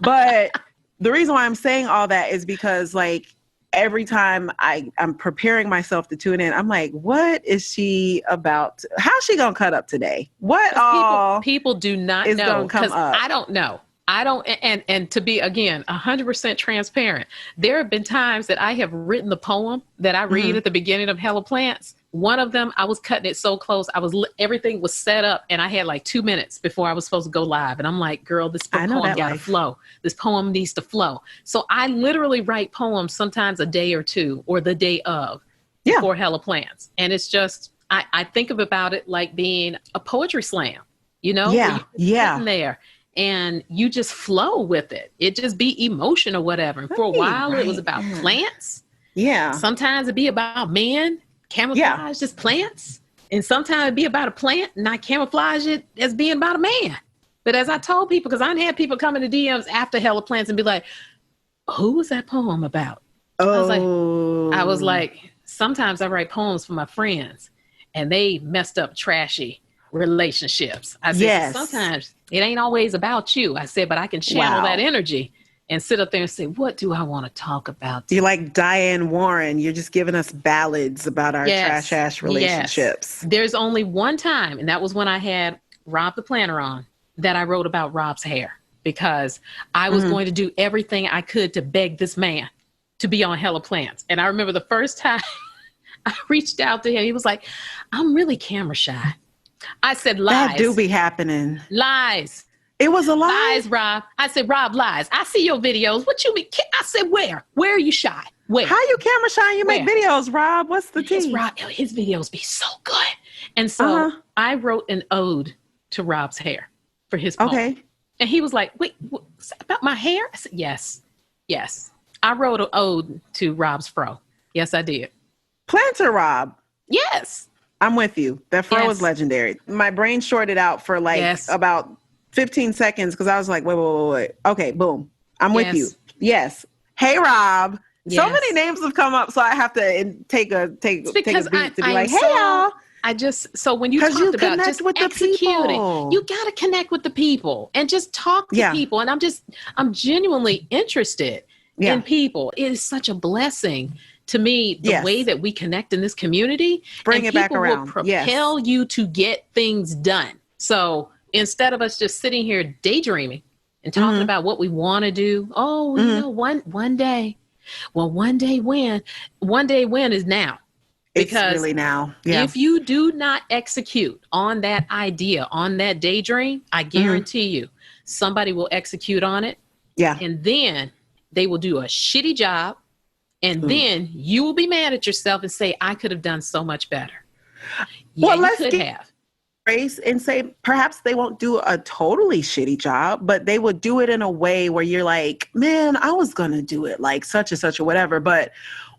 But the reason why I'm saying all that is because like every time I'm preparing myself to tune in, I'm like, what is she about? How's she gonna cut up today? What all people do not is know, gonna come up? I don't know. I don't, and to be, again, 100% transparent, there have been times that I have written the poem that I read at the beginning of Hella Plants. One of them, I was cutting it so close. Everything was set up and I had like 2 minutes before I was supposed to go live. And I'm like, girl, this poem got to flow. This poem needs to flow. So I literally write poems sometimes a day or two or the day of before Hella Plants. And it's just, I think about it like being a poetry slam, you know? Yeah. Sitting there. And you just flow with it. It just be emotion or whatever. And for a while, it was about plants. Yeah. Sometimes it'd be about men, camouflage just plants. And sometimes it'd be about a plant, and I camouflage it as being about a man. But as I told people, because I had people come into DMs after Hella Plants and be like, who was that poem about? Oh. I was like, sometimes I write poems for my friends, and they messed up trashy relationships. I said, sometimes it ain't always about you. I said, but I can channel that energy and sit up there and say, what do I want to talk about today? You're like Diane Warren. You're just giving us ballads about our trash ass relationships. There's only one time, and that was when I had Rob the Planner on, that I wrote about Rob's hair, because I was going to do everything I could to beg this man to be on Hella Plants. And I remember the first time I reached out to him, he was like, I'm really camera shy. I said, lies. That do be happening. Lies. It was a lie? Lies, Rob. I said, Rob, lies. I see your videos. What you mean? I said, where? Where are you shy? Where? How you camera shy and you make videos, Rob? What's the tea? His videos be so good. And so I wrote an ode to Rob's hair for his poem. Okay. And he was like, wait, about my hair? I said, yes. I wrote an ode to Rob's fro. Yes, I did. Planter Rob. Yes. I'm with you. That fro was legendary. My brain shorted out for like about 15 seconds because I was like, wait. Okay, boom. I'm with you. Yes. Hey, Rob. Yes. So many names have come up, so I have to take a beat to be like, hey, y'all. So when you talked about just executing, you got to connect with the people and just talk to people. And I'm genuinely interested in people. It is such a blessing to me, the way that we connect in this community. Bring it back around. Will propel you to get things done. So instead of us just sitting here daydreaming and talking about what we want to do, you know, one day. Well, one day when is now. Because it's really now. If you do not execute on that idea, on that daydream, I guarantee you somebody will execute on it. Yeah. And then they will do a shitty job. And then you will be mad at yourself and say, I could have done so much better. Well, let's give grace and say perhaps they won't do a totally shitty job, but they would do it in a way where you're like, man, I was going to do it like such and such or whatever. But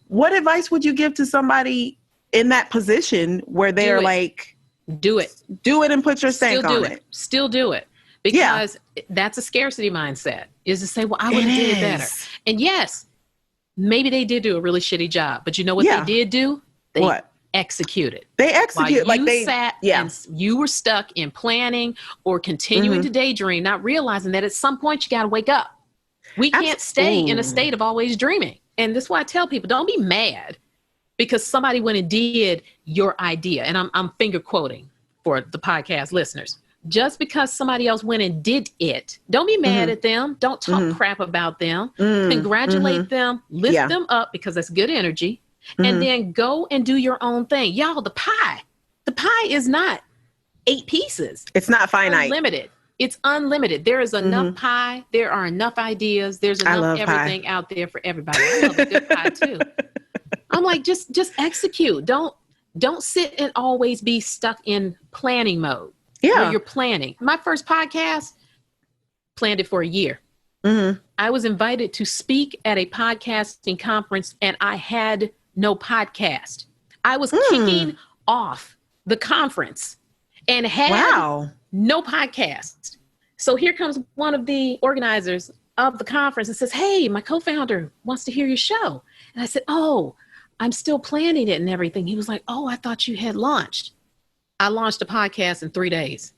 what advice would you give to somebody in that position where they're like, do it and put your stank on it. Still do it. Because that's a scarcity mindset, is to say, well, I would have did it better. And yes, maybe they did do a really shitty job, but you know what they did do? They executed. They executed. Like they sat and you were stuck in planning or continuing to daydream, not realizing that at some point you got to wake up. We can't stay in a state of always dreaming. And that's why I tell people, don't be mad because somebody went and did your idea. And I'm finger quoting for the podcast listeners. Just because somebody else went and did it, don't be mad at them. Don't talk crap about them. Congratulate them, lift them up because that's good energy. And then go and do your own thing. Y'all, the pie is not 8 pieces. It's not finite. Unlimited. It's unlimited. There is enough pie. There are enough ideas. There's enough everything out there for everybody. I love a good pie too. I'm like, just execute. Don't sit and always be stuck in planning mode. Yeah. Where you're planning. My first podcast, planned it for a year. I was invited to speak at a podcasting conference and I had no podcast. I was kicking off the conference and had no podcast. So here comes one of the organizers of the conference and says, hey, my co-founder wants to hear your show. And I said, oh, I'm still planning it and everything. He was like, oh, I thought you had launched. I launched a podcast in 3 days.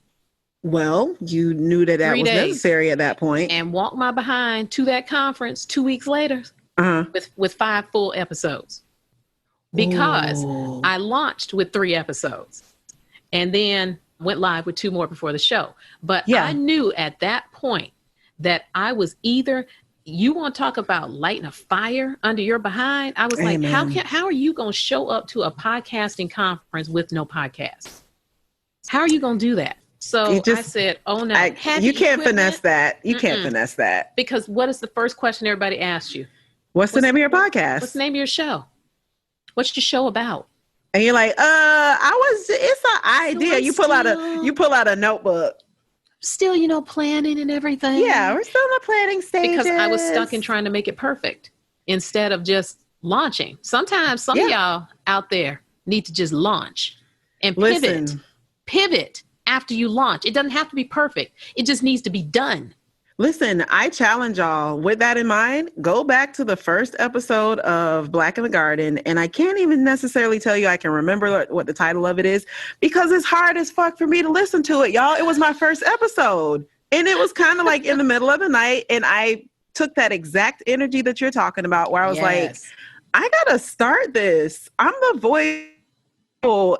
Well, you knew that 3 was days. necessary at that point. And walked my behind to that conference 2 weeks later with 5 full episodes. Because I launched with 3 episodes and then went live with 2 more before the show. But I knew at that point that I was either, you want to talk about lighting a fire under your behind? I was like, how are you going to show up to a podcasting conference with no podcast? How are you going to do that? So I said, oh no. You can't finesse that. You can't finesse that. Because what is the first question everybody asks you? What's the name of your podcast? What's the name of your show? What's your show about? And you're like, it's an idea. So you pull out a notebook. Still, planning and everything. Yeah, we're still in the planning stages. Because I was stuck in trying to make it perfect instead of just launching. Sometimes some of y'all out there need to just launch and pivot after you launch. It doesn't have to be perfect. It just needs to be done. Listen, I challenge y'all with that in mind, go back to the first episode of Black in the Garden. And I can't even necessarily tell you I can remember what the title of it is because it's hard as fuck for me to listen to it, y'all. It was my first episode and it was kind of like in the middle of the night. And I took that exact energy that you're talking about where I was like, I got to start this. I'm the voice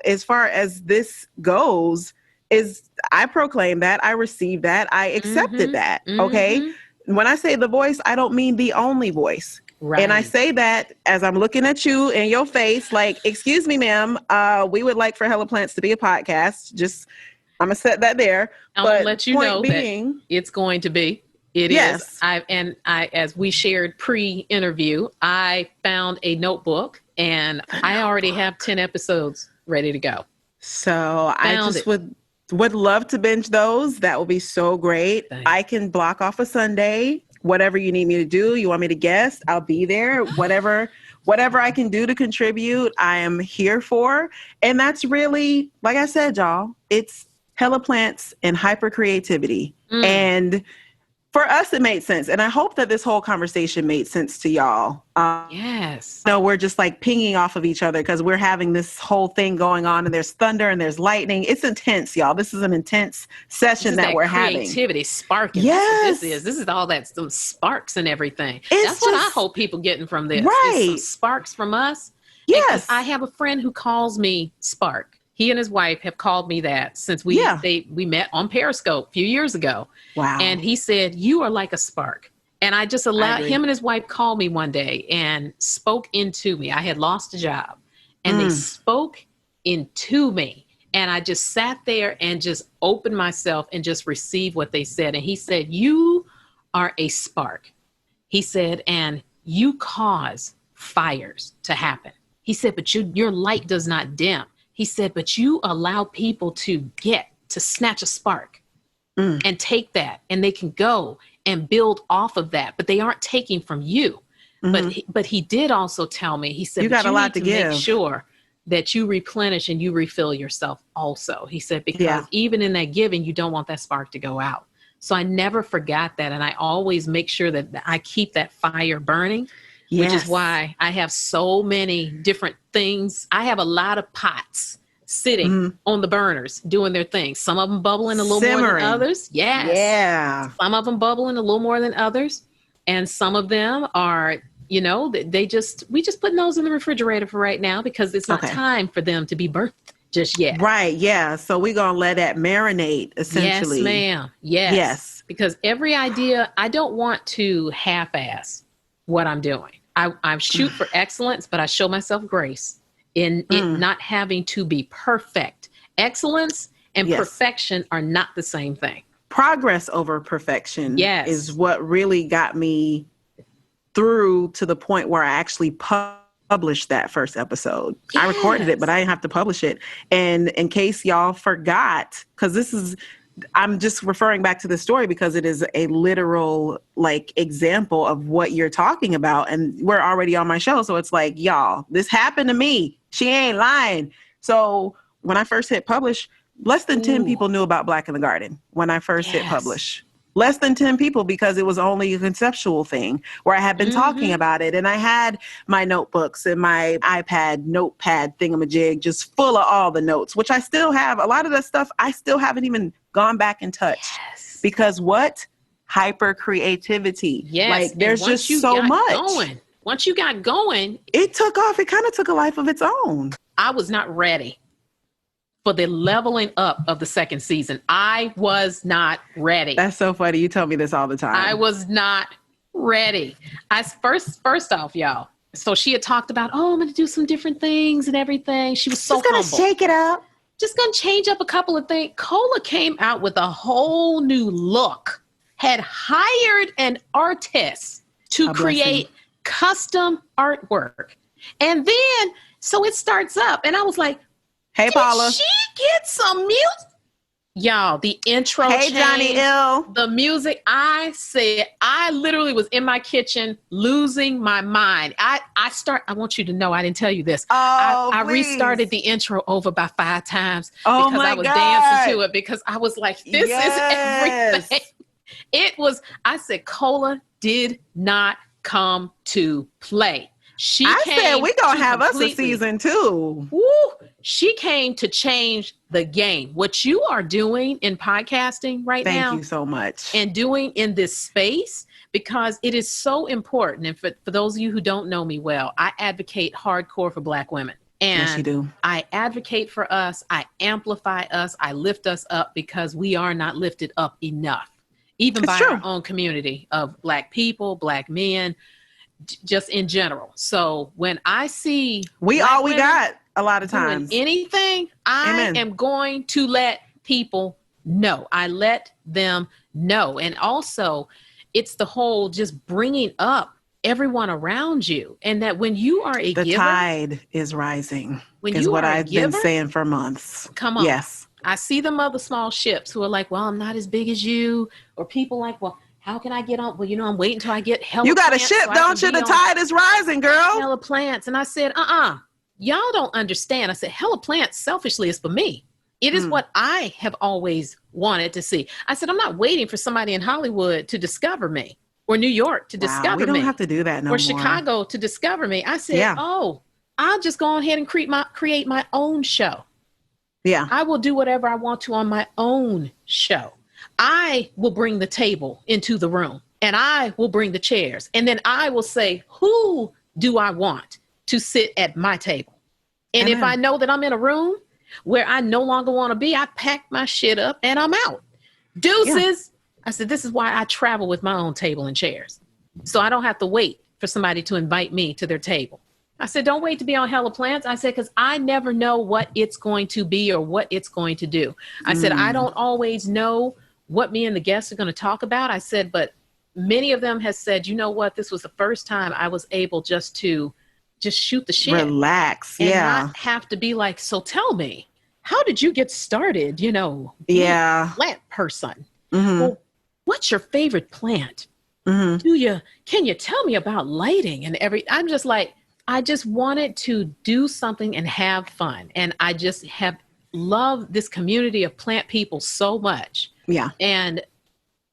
as far as this goes. I proclaim that, I received that, I accepted that, okay? When I say the voice, I don't mean the only voice. Right. And I say that as I'm looking at you in your face, like, excuse me, ma'am, we would like for Hella Plants to be a podcast. Just, I'm going to set that there. I'm going to let you know that it's going to be. It is. I, as we shared pre-interview, I found a notebook and I already have 10 episodes ready to go. So I just would love to binge those. That would be so great. Thanks. I can block off a Sunday, whatever you need me to do. You want me to guest? I'll be there. Whatever I can do to contribute, I am here for. And that's really, like I said, y'all, it's Hella Plants and Hypercreativity. And for us, it made sense. And I hope that this whole conversation made sense to y'all. Yes. No, we're just like pinging off of each other because we're having this whole thing going on and there's thunder and there's lightning. It's intense, y'all. This is an intense session that we're having. Creativity sparking. Yes. This is all that, some sparks and everything. That's what I hope people getting from this. Right. Some sparks from us. Yes. I have a friend who calls me Spark. He and his wife have called me that since we met on Periscope a few years ago. Wow. And he said, you are like a spark. And I just allowed him and his wife called me one day and spoke into me. I had lost a job and they spoke into me. And I just sat there and just opened myself and just received what they said. And he said, you are a spark. He said, and you cause fires to happen. He said, but your light does not dim. He said, but you allow people to snatch a spark and take that and they can go and build off of that, but they aren't taking from you. But he did also tell me, he said, you got a lot to give. Make sure that you replenish and you refill yourself also. He said, because even in that giving, you don't want that spark to go out. So I never forgot that. And I always make sure that I keep that fire burning. Which is why I have so many different things. I have a lot of pots sitting on the burners doing their thing. Some of them bubbling a little more than others. Yes. Yeah. Some of them bubbling a little more than others. And some of them are, we just putting those in the refrigerator for right now because it's not time for them to be burnt just yet. Right. Yeah. So we're going to let that marinate essentially. Yes, ma'am. Yes. Because every idea, I don't want to half-ass what I'm doing. I shoot for excellence, but I show myself grace in it not having to be perfect. Excellence and perfection are not the same thing. Progress over perfection is what really got me through to the point where I actually published that first episode. I recorded it, but I didn't have to publish it. And in case y'all forgot, because I'm just referring back to the story because it is a literal example of what you're talking about. And we're already on my show. So it's like, y'all, this happened to me. She ain't lying. So when I first hit publish, less than 10 people knew about Black in the Garden when I first hit publish. less than 10 people because it was only a conceptual thing where I had been talking about it. And I had my notebooks and my iPad notepad thingamajig just full of all the notes, which I still have. A lot of that stuff I still haven't even gone back and touched. Yes. Because what? Hypercreativity. Yes. Like there's just so much. Once you got going, it took off. It kind of took a life of its own. I was not ready for the leveling up of the second season. I was not ready. That's so funny. You tell me this all the time. I was not ready. First off, y'all. So she had talked about, I'm going to do some different things and everything. She was so humble. Just going to shake it up. Just going to change up a couple of things. Colah came out with a whole new look, had hired an artist to create custom artwork. And then, so it starts up and I was like, hey, Paula. Did she get some music? Y'all, the intro Hey, Johnny Ill. The music, I literally was in my kitchen losing my mind. I want you to know, I didn't tell you this. I restarted the intro over about 5 times because I was dancing to it because I was like, this is everything. I said, Colah did not come to play. I said, we're going to have us a season 2. Woo! She came to change the game. What you are doing in podcasting right now. Thank you so much. And doing in this space, because it is so important. And for those of you who don't know me well, I advocate hardcore for Black women. And yes, you do. I advocate for us. I amplify us. I lift us up because we are not lifted up enough, even by our own community of Black people, Black men, just in general. So when I see we got a lot of times anything, I am going to let people know. I let them know. And also it's the whole just bringing up everyone around you, and that when you are a giver, the tide is rising. When is you what are I've been saying for months. Come on. Yes. I see them other small ships who are like, well, I'm not as big as you, or people like, well, how can I get on? Well, I'm waiting until I get hella. You got a ship, don't you? The tide is rising, girl. Hella plants. And I said, y'all don't understand. I said, hella plants selfishly is for me. It is what I have always wanted to see. I said, I'm not waiting for somebody in Hollywood to discover me, or New York to discover me. We don't have to do that no more. Or Chicago to discover me. I said, I'll just go ahead and create my own show. Yeah. I will do whatever I want to on my own show. I will bring the table into the room, and I will bring the chairs. And then I will say, who do I want to sit at my table? And if I know that I'm in a room where I no longer want to be, I pack my shit up and I'm out. Deuces. Yeah. I said, this is why I travel with my own table and chairs. So I don't have to wait for somebody to invite me to their table. I said, don't wait to be on Hella Plants. I said, because I never know what it's going to be or what it's going to do. I said, I don't always know what me and the guests are going to talk about. I said, but many of them has said, you know what? This was the first time I was able just to shoot the shit. Relax. And not have to be like, so tell me, how did you get started? Being a plant person. Well, what's your favorite plant? Can you tell me about lighting and I'm just like, I just wanted to do something and have fun. And I just have loved this community of plant people so much. Yeah. And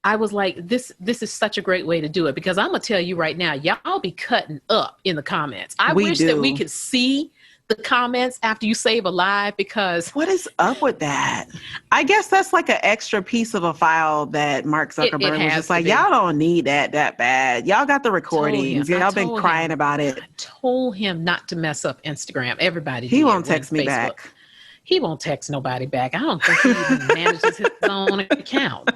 I was like, this is such a great way to do it, because I'm going to tell you right now, y'all be cutting up in the comments. I wish that we could see the comments after you save a live, because what is up with that? I guess that's like an extra piece of a file that Mark Zuckerberg was just like, y'all don't need that bad. Y'all got the recordings. Y'all been crying about it. I told him not to mess up Instagram. Everybody. He won't text me back. He won't text nobody back. I don't think he even manages his own account.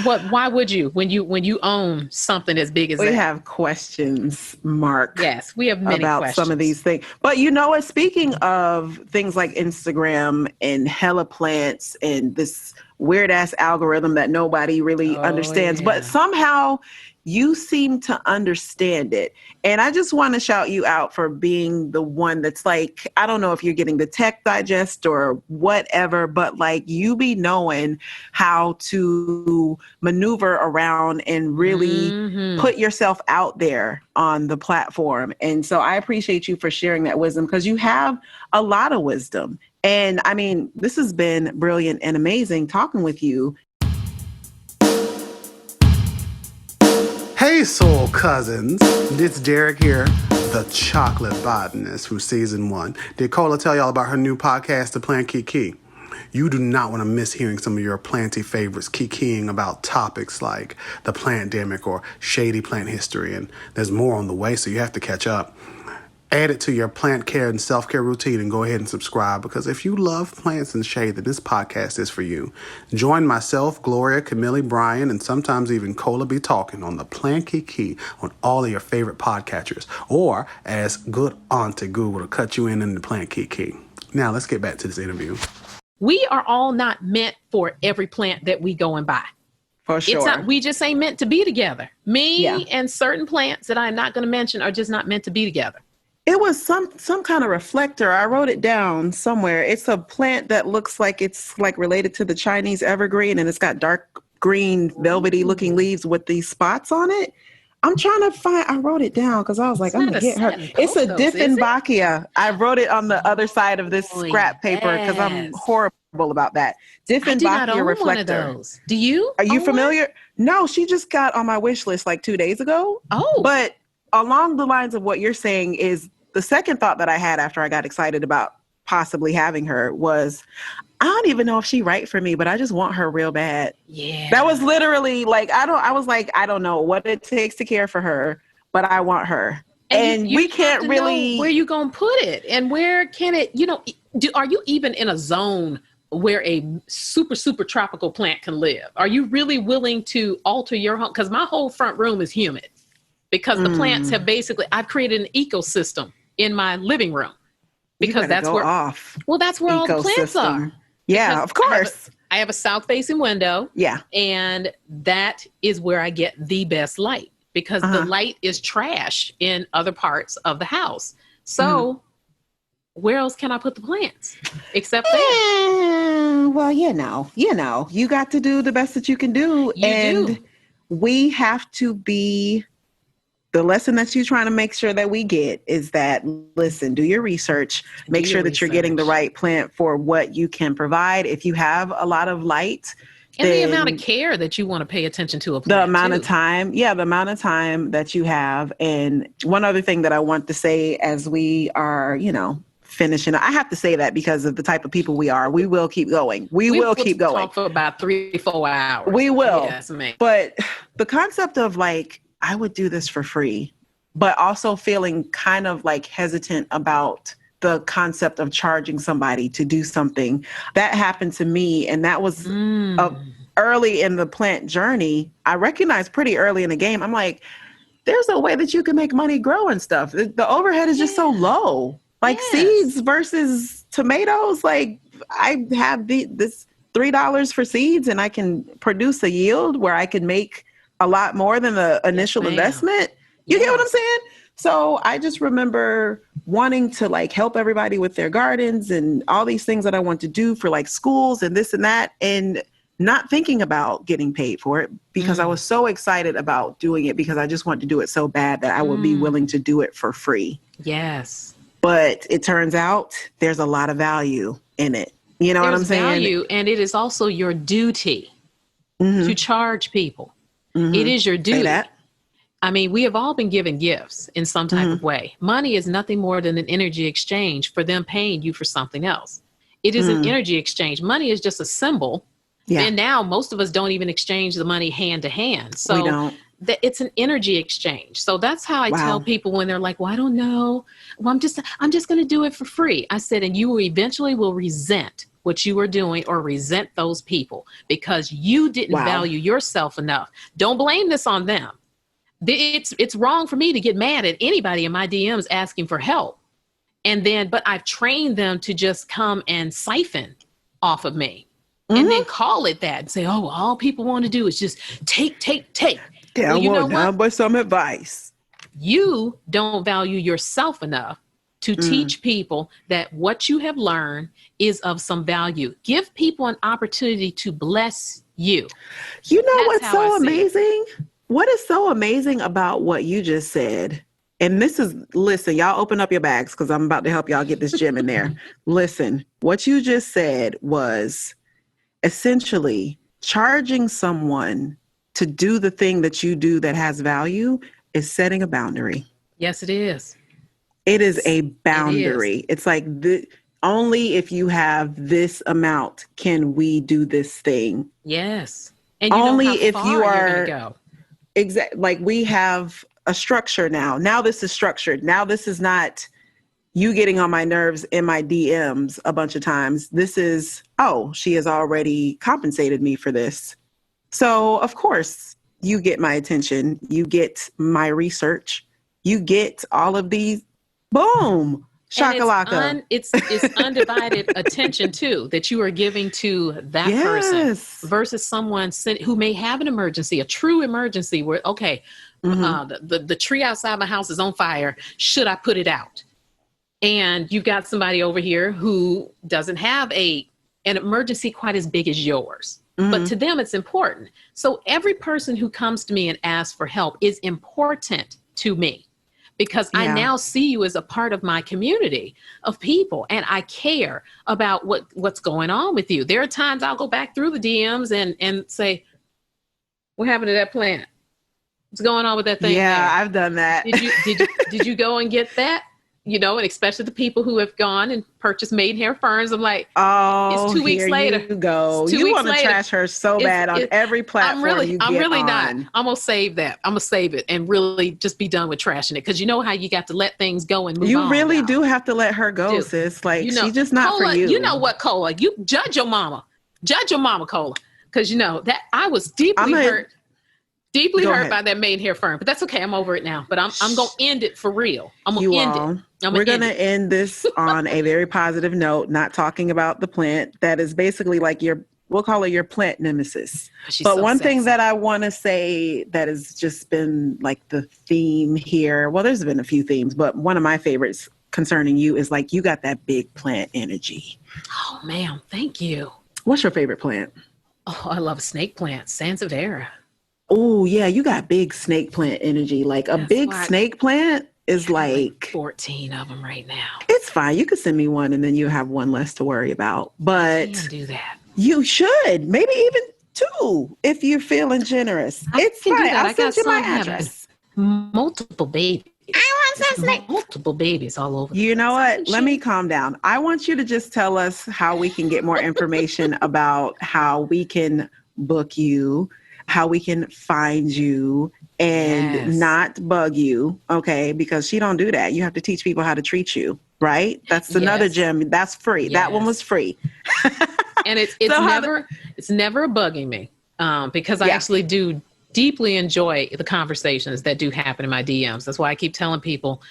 Why would you when you own something as big as that? We have questions, Mark. Yes, we have many about questions. Some of these things. But you know what? Speaking of things like Instagram and Hella Plants and this weird ass algorithm that nobody really understands, but somehow you seem to understand it. And I just want to shout you out for being the one that's like, I don't know if you're getting the tech digest or whatever, but like you be knowing how to maneuver around and really put yourself out there on the platform. And so I appreciate you for sharing that wisdom, because you have a lot of wisdom. And I mean, this has been brilliant and amazing talking with you. Hey, soul cousins. It's Derek here, the chocolate botanist from season 1. Did Colah tell y'all about her new podcast, The Plant Kiki? You do not want to miss hearing some of your planty favorites kikiing about topics like the plant-demic or shady plant history, and there's more on the way, so you have to catch up. Add it to your plant care and self-care routine and go ahead and subscribe, because if you love plants and shade, then this podcast is for you. Join myself, Gloria, Camille, Brayan, and sometimes even Colah B Tawkin on the Plant Kiki on all of your favorite podcatchers, or as good Auntie Google to cut you in the Plant Kiki. Now let's get back to this interview. We are all not meant for every plant that we go and buy. For sure. It's not, we just ain't meant to be together. Me and certain plants that I'm not going to mention are just not meant to be together. It was some kind of reflector. I wrote it down somewhere. It's a plant that looks like it's like related to the Chinese evergreen, and it's got dark green, velvety looking leaves with these spots on it. I'm trying to find, I wrote it down because I was like, I'm going to get her. It's a Dieffenbachia. I wrote it on the other side of this scrap paper because I'm horrible about that. Dieffenbachia reflector. One of those. Do you? Are you familiar? No, she just got on my wish list like 2 days ago. Oh. But along the lines of what you're saying is the second thought that I had after I got excited about possibly having her was, I don't even know if she's right for me, but I just want her real bad. Yeah. That was literally like, I was like, I don't know what it takes to care for her, but I want her. And you we can't really know where you going to put it, and where can it, are you even in a zone where a super, super tropical plant can live? Are you really willing to alter your home? Because my whole front room is humid because the plants have I've created an ecosystem in my living room, because that's where that's where all the plants are. Yeah, because of course. I have a south facing window. Yeah. And that is where I get the best light, because the light is trash in other parts of the house. So where else can I put the plants except there? Well, you got to do the best that you can do. You do. We have to be, the lesson that you're trying to make sure that we get is that, listen, do your research, make sure that you're getting the right plant for what you can provide. If you have a lot of light, and the amount of care that you want to pay attention to a plant, the amount of time that you have. And one other thing that I want to say as we are, finishing, I have to say that because of the type of people we are, we will keep going. We will keep going. Talk for about 3-4 hours. We will. Yes, ma'am. But the concept of like, I would do this for free, but also feeling kind of like hesitant about the concept of charging somebody to do something that happened to me. And that was early in the plant journey. I recognized pretty early in the game. I'm like, there's a way that you can make money growing stuff. The overhead is just so low, like seeds versus tomatoes. Like I have this $3 for seeds and I can produce a yield where I can make a lot more than the initial investment. You get what I'm saying? So I just remember wanting to like help everybody with their gardens and all these things that I want to do for like schools and this and that, and not thinking about getting paid for it because I was so excited about doing it because I just want to do it so bad that I would be willing to do it for free. Yes. But it turns out there's a lot of value in it. You know what I'm saying? Value, and it is also your duty to charge people. It is your duty. I mean, we have all been given gifts in some type of way. Money is nothing more than an energy exchange for them paying you for something else. It is an energy exchange. Money is just a symbol. Yeah. And now most of us don't even exchange the money hand to hand. So we don't. It's an energy exchange. So that's how I tell people when they're like, well, I don't know. Well, I'm just going to do it for free. I said, and you eventually will resent what you are doing or resent those people because you didn't value yourself enough. Don't blame this on them. It's wrong for me to get mad at anybody in my DMs asking for help. But I've trained them to just come and siphon off of me and then call it that and say, oh, all people want to do is just take. Down by some advice. You don't value yourself enough to teach people that what you have learned is of some value. Give people an opportunity to bless you. You know what's so amazing? What is so amazing about what you just said? And listen, y'all open up your bags because I'm about to help y'all get this gem in there. Listen, what you just said was essentially charging someone to do the thing that you do that has value is setting a boundary. Yes, it is. It is a boundary. It's like only if you have this amount can we do this thing. Yes. And you only know how if far you are you're gonna go. Like we have a structure now. Now this is structured. Now this is not you getting on my nerves in my DMs a bunch of times. This is, oh, she has already compensated me for this. So of course you get my attention. You get my research. You get all of these. Boom. Shakalaka. It's undivided attention too that you are giving to that person versus someone who may have an emergency, a true emergency where, okay, the tree outside my house is on fire. Should I put it out? And you've got somebody over here who doesn't have an emergency quite as big as yours. But to them, it's important. So every person who comes to me and asks for help is important to me. Because I now see you as a part of my community of people, and I care about what's going on with you. There are times I'll go back through the DMs and say, what happened to that plant? What's going on with that thing? Yeah, there? I've done that. Did you go and get that? You know, and especially the people who have gone and purchased maidenhair ferns. I'm like, it's 2 weeks later. You go. You want to trash her so bad on every platform. I'm really not. I'm gonna save that. I'm gonna save it and really just be done with trashing it, because you know how you got to let things go and move on. You really do have to let her go, sis. Like, you know, she's just not Colah, for you. You know what, Colah? You judge your mama, Colah, because you know that I was deeply hurt by that maidenhair fern. But that's okay. I'm over it now. But I'm gonna end it for real. I'm gonna end it. We're going to end this on a very positive note, not talking about the plant that is basically like we'll call her your plant nemesis. But one thing that I want to say that has just been like the theme here, well, there's been a few themes, but one of my favorites concerning you is like you got that big plant energy. Oh, ma'am, thank you. What's your favorite plant? Oh, I love snake plants, Sansevieria. Oh, yeah, you got big snake plant energy. Like a big snake plant is like 14 of them right now. It's fine. You could send me one and then you have one less to worry about. But I can't do that. You should. Maybe even 2 if you're feeling generous. It's fine. I'll send you my address. Multiple babies. I want some snakes. Multiple babies all over. You know what? Let me calm down. I want you to just tell us how we can get more information about how we can book you, how we can find you and not bug you, okay? Because she don't do that. You have to teach people how to treat you, right? That's another gem. That's free. That one was free. And it's never bugging me because I actually do deeply enjoy the conversations that do happen in my DMs. That's why I keep telling people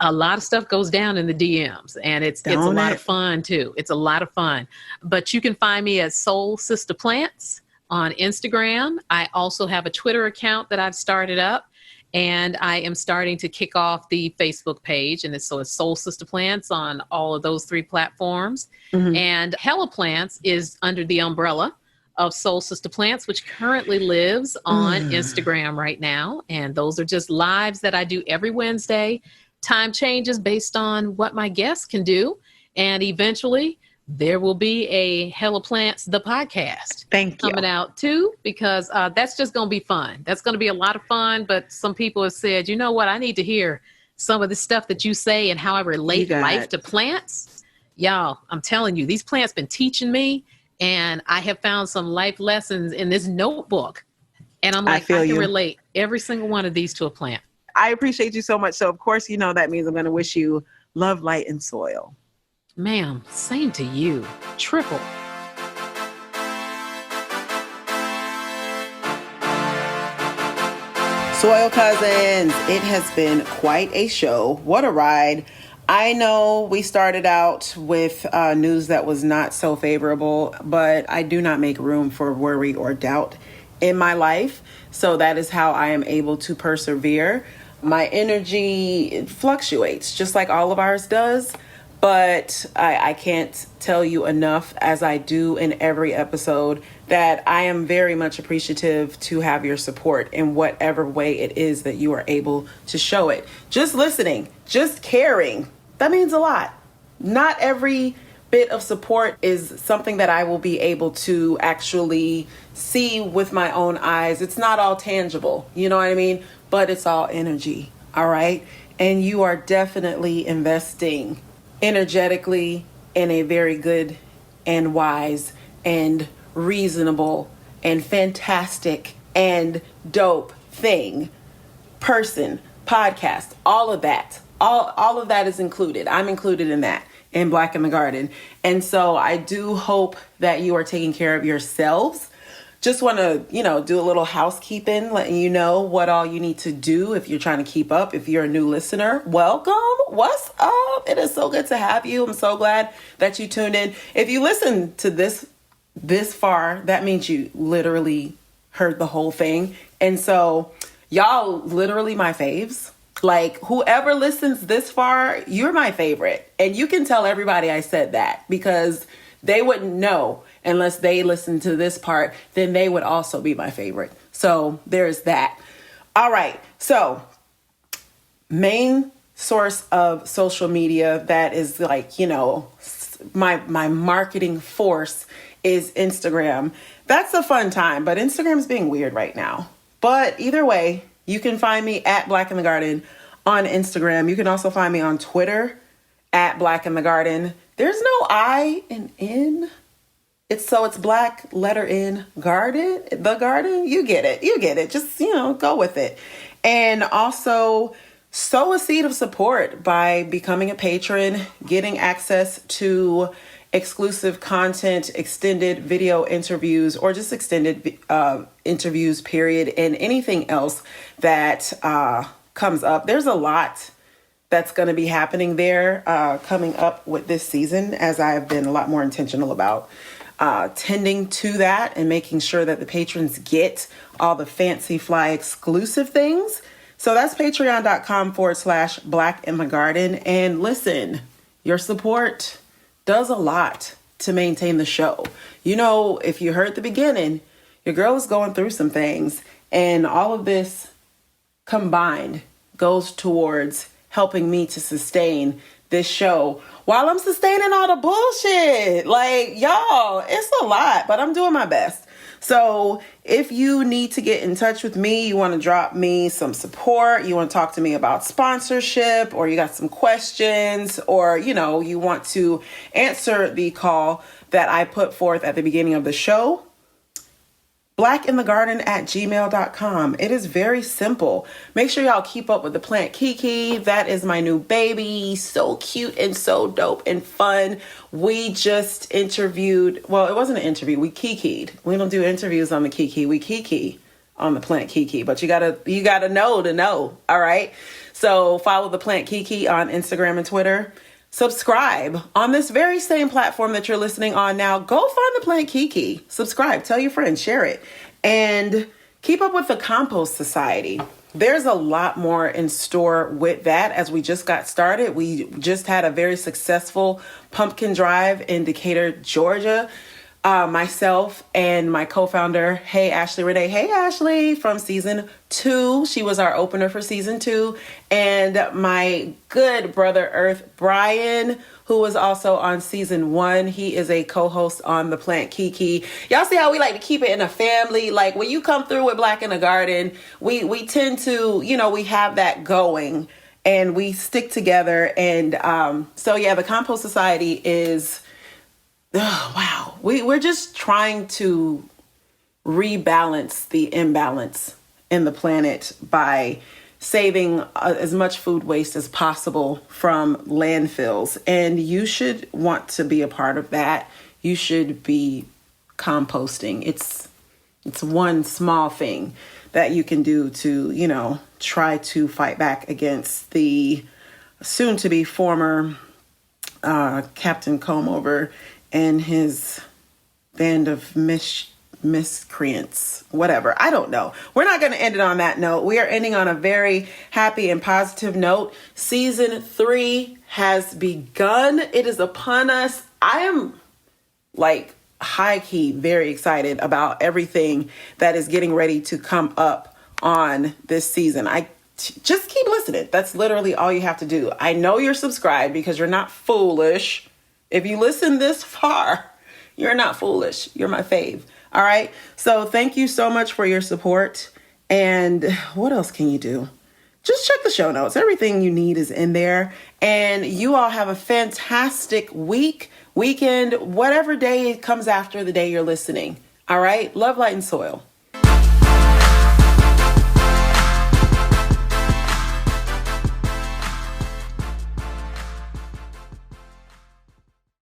a lot of stuff goes down in the DMs, and it's a lot of fun too. It's a lot of fun. But you can find me at Soil Sista Plants on Instagram. I also have a Twitter account that I've started up, and I am starting to kick off the Facebook page. And it's Soil Sista Plants on all of those 3 platforms. And Hella Plants is under the umbrella of Soil Sista Plants, which currently lives on Instagram right now. And those are just lives that I do every Wednesday. Time changes based on what my guests can do. And eventually there will be a Hella Plants, the podcast. Coming out too, because that's just going to be fun. That's going to be a lot of fun. But some people have said, you know what? I need to hear some of the stuff that you say and how I relate life to plants. Y'all, I'm telling you, these plants been teaching me, and I have found some life lessons in this notebook. And I'm like, I can relate every single one of these to a plant. I appreciate you so much. So of course, you know, that means I'm going to wish you love, light, and soil. Ma'am, same to you. Triple. Soil Cousins, it has been quite a show. What a ride. I know we started out with news that was not so favorable, but I do not make room for worry or doubt in my life. So that is how I am able to persevere. My energy fluctuates just like all of ours does. But I can't tell you enough, as I do in every episode, that I am very much appreciative to have your support in whatever way it is that you are able to show it. Just listening, just caring, that means a lot. Not every bit of support is something that I will be able to actually see with my own eyes. It's not all tangible, you know what I mean? But it's all energy, all right? And you are definitely investing energetically in a very good and wise and reasonable and fantastic and dope thing, person, podcast, all of that. All of that is included. I'm included in that, in Black in the Garden. And so I do hope that you are taking care of yourselves. Just want to, do a little housekeeping, letting you know what all you need to do if you're trying to keep up. If you're a new listener, welcome. What's up? It is so good to have you. I'm so glad that you tuned in. If you listen to this far, that means you literally heard the whole thing. And so y'all literally my faves. Like, whoever listens this far, you're my favorite. And you can tell everybody I said that, because they wouldn't know unless they listened to this part. Then they would also be my favorite. So there's that. All right. So main source of social media that is like, my marketing force is Instagram. That's a fun time, but Instagram's being weird right now. But either way, you can find me at Black in the Garden on Instagram. You can also find me on Twitter at Black in the Garden. There's no I in N. It's Black, letter N, garden, the garden. You get it. Just, go with it. And also sow a seed of support by becoming a patron, getting access to exclusive content, extended video interviews, or just extended interviews, period, and anything else that comes up. There's a lot that's going to be happening there coming up with this season, as I've been a lot more intentional about tending to that and making sure that the patrons get all the fancy fly exclusive things. So that's patreon.com/Black in the Garden. And listen, your support does a lot to maintain the show. If you heard the beginning, your girl is going through some things, and all of this combined goes towards helping me to sustain this show while I'm sustaining all the bullshit. Like, y'all, it's a lot, but I'm doing my best. So if you need to get in touch with me, you want to drop me some support, you want to talk to me about sponsorship, or you got some questions, or, you want to answer the call that I put forth at the beginning of the show, blackinthegarden@gmail.com. It is very simple. Make sure y'all keep up with the Plant Kiki. That is my new baby. So cute and so dope and fun. We just interviewed, well, it wasn't an interview. We kikied. We don't do interviews on the Kiki. We kiki on the Plant Kiki, but you gotta know to know. All right. So follow the Plant Kiki on Instagram and Twitter. Subscribe on this very same platform that you're listening on now. Go find the Plant Kiki. Subscribe. Tell your friends. Share it. And keep up with the Compost Society. There's a lot more in store with that as we just got started. We just had a very successful pumpkin drive in Decatur, Georgia. Myself and my co-founder, Hey Ashley Renne. Hey Ashley, from season 2. She was our opener for season 2. And my good brother Earth, Brayan, who was also on season 1. He is a co-host on the Plant Kiki. Y'all see how we like to keep it in a family? Like, when you come through with Black in the Garden, we tend to, we have that going and we stick together. And the Compost Society is... oh, wow. We're just trying to rebalance the imbalance in the planet by saving as much food waste as possible from landfills. And you should want to be a part of that. You should be composting. It's one small thing that you can do to, try to fight back against the soon to be former Captain Comeover and his band of miscreants, whatever. I don't know. We're not going to end it on that note. We are ending on a very happy and positive note. Season 3 has begun. It is upon us. I am high key very excited about everything that is getting ready to come up on this season. Just keep listening. That's literally all you have to do. I know you're subscribed because you're not foolish. If you listen this far, you're not foolish. You're my fave. All right. So thank you so much for your support. And what else can you do? Just check the show notes. Everything you need is in there. And you all have a fantastic weekend, whatever day comes after the day you're listening. All right. Love, light, and soil.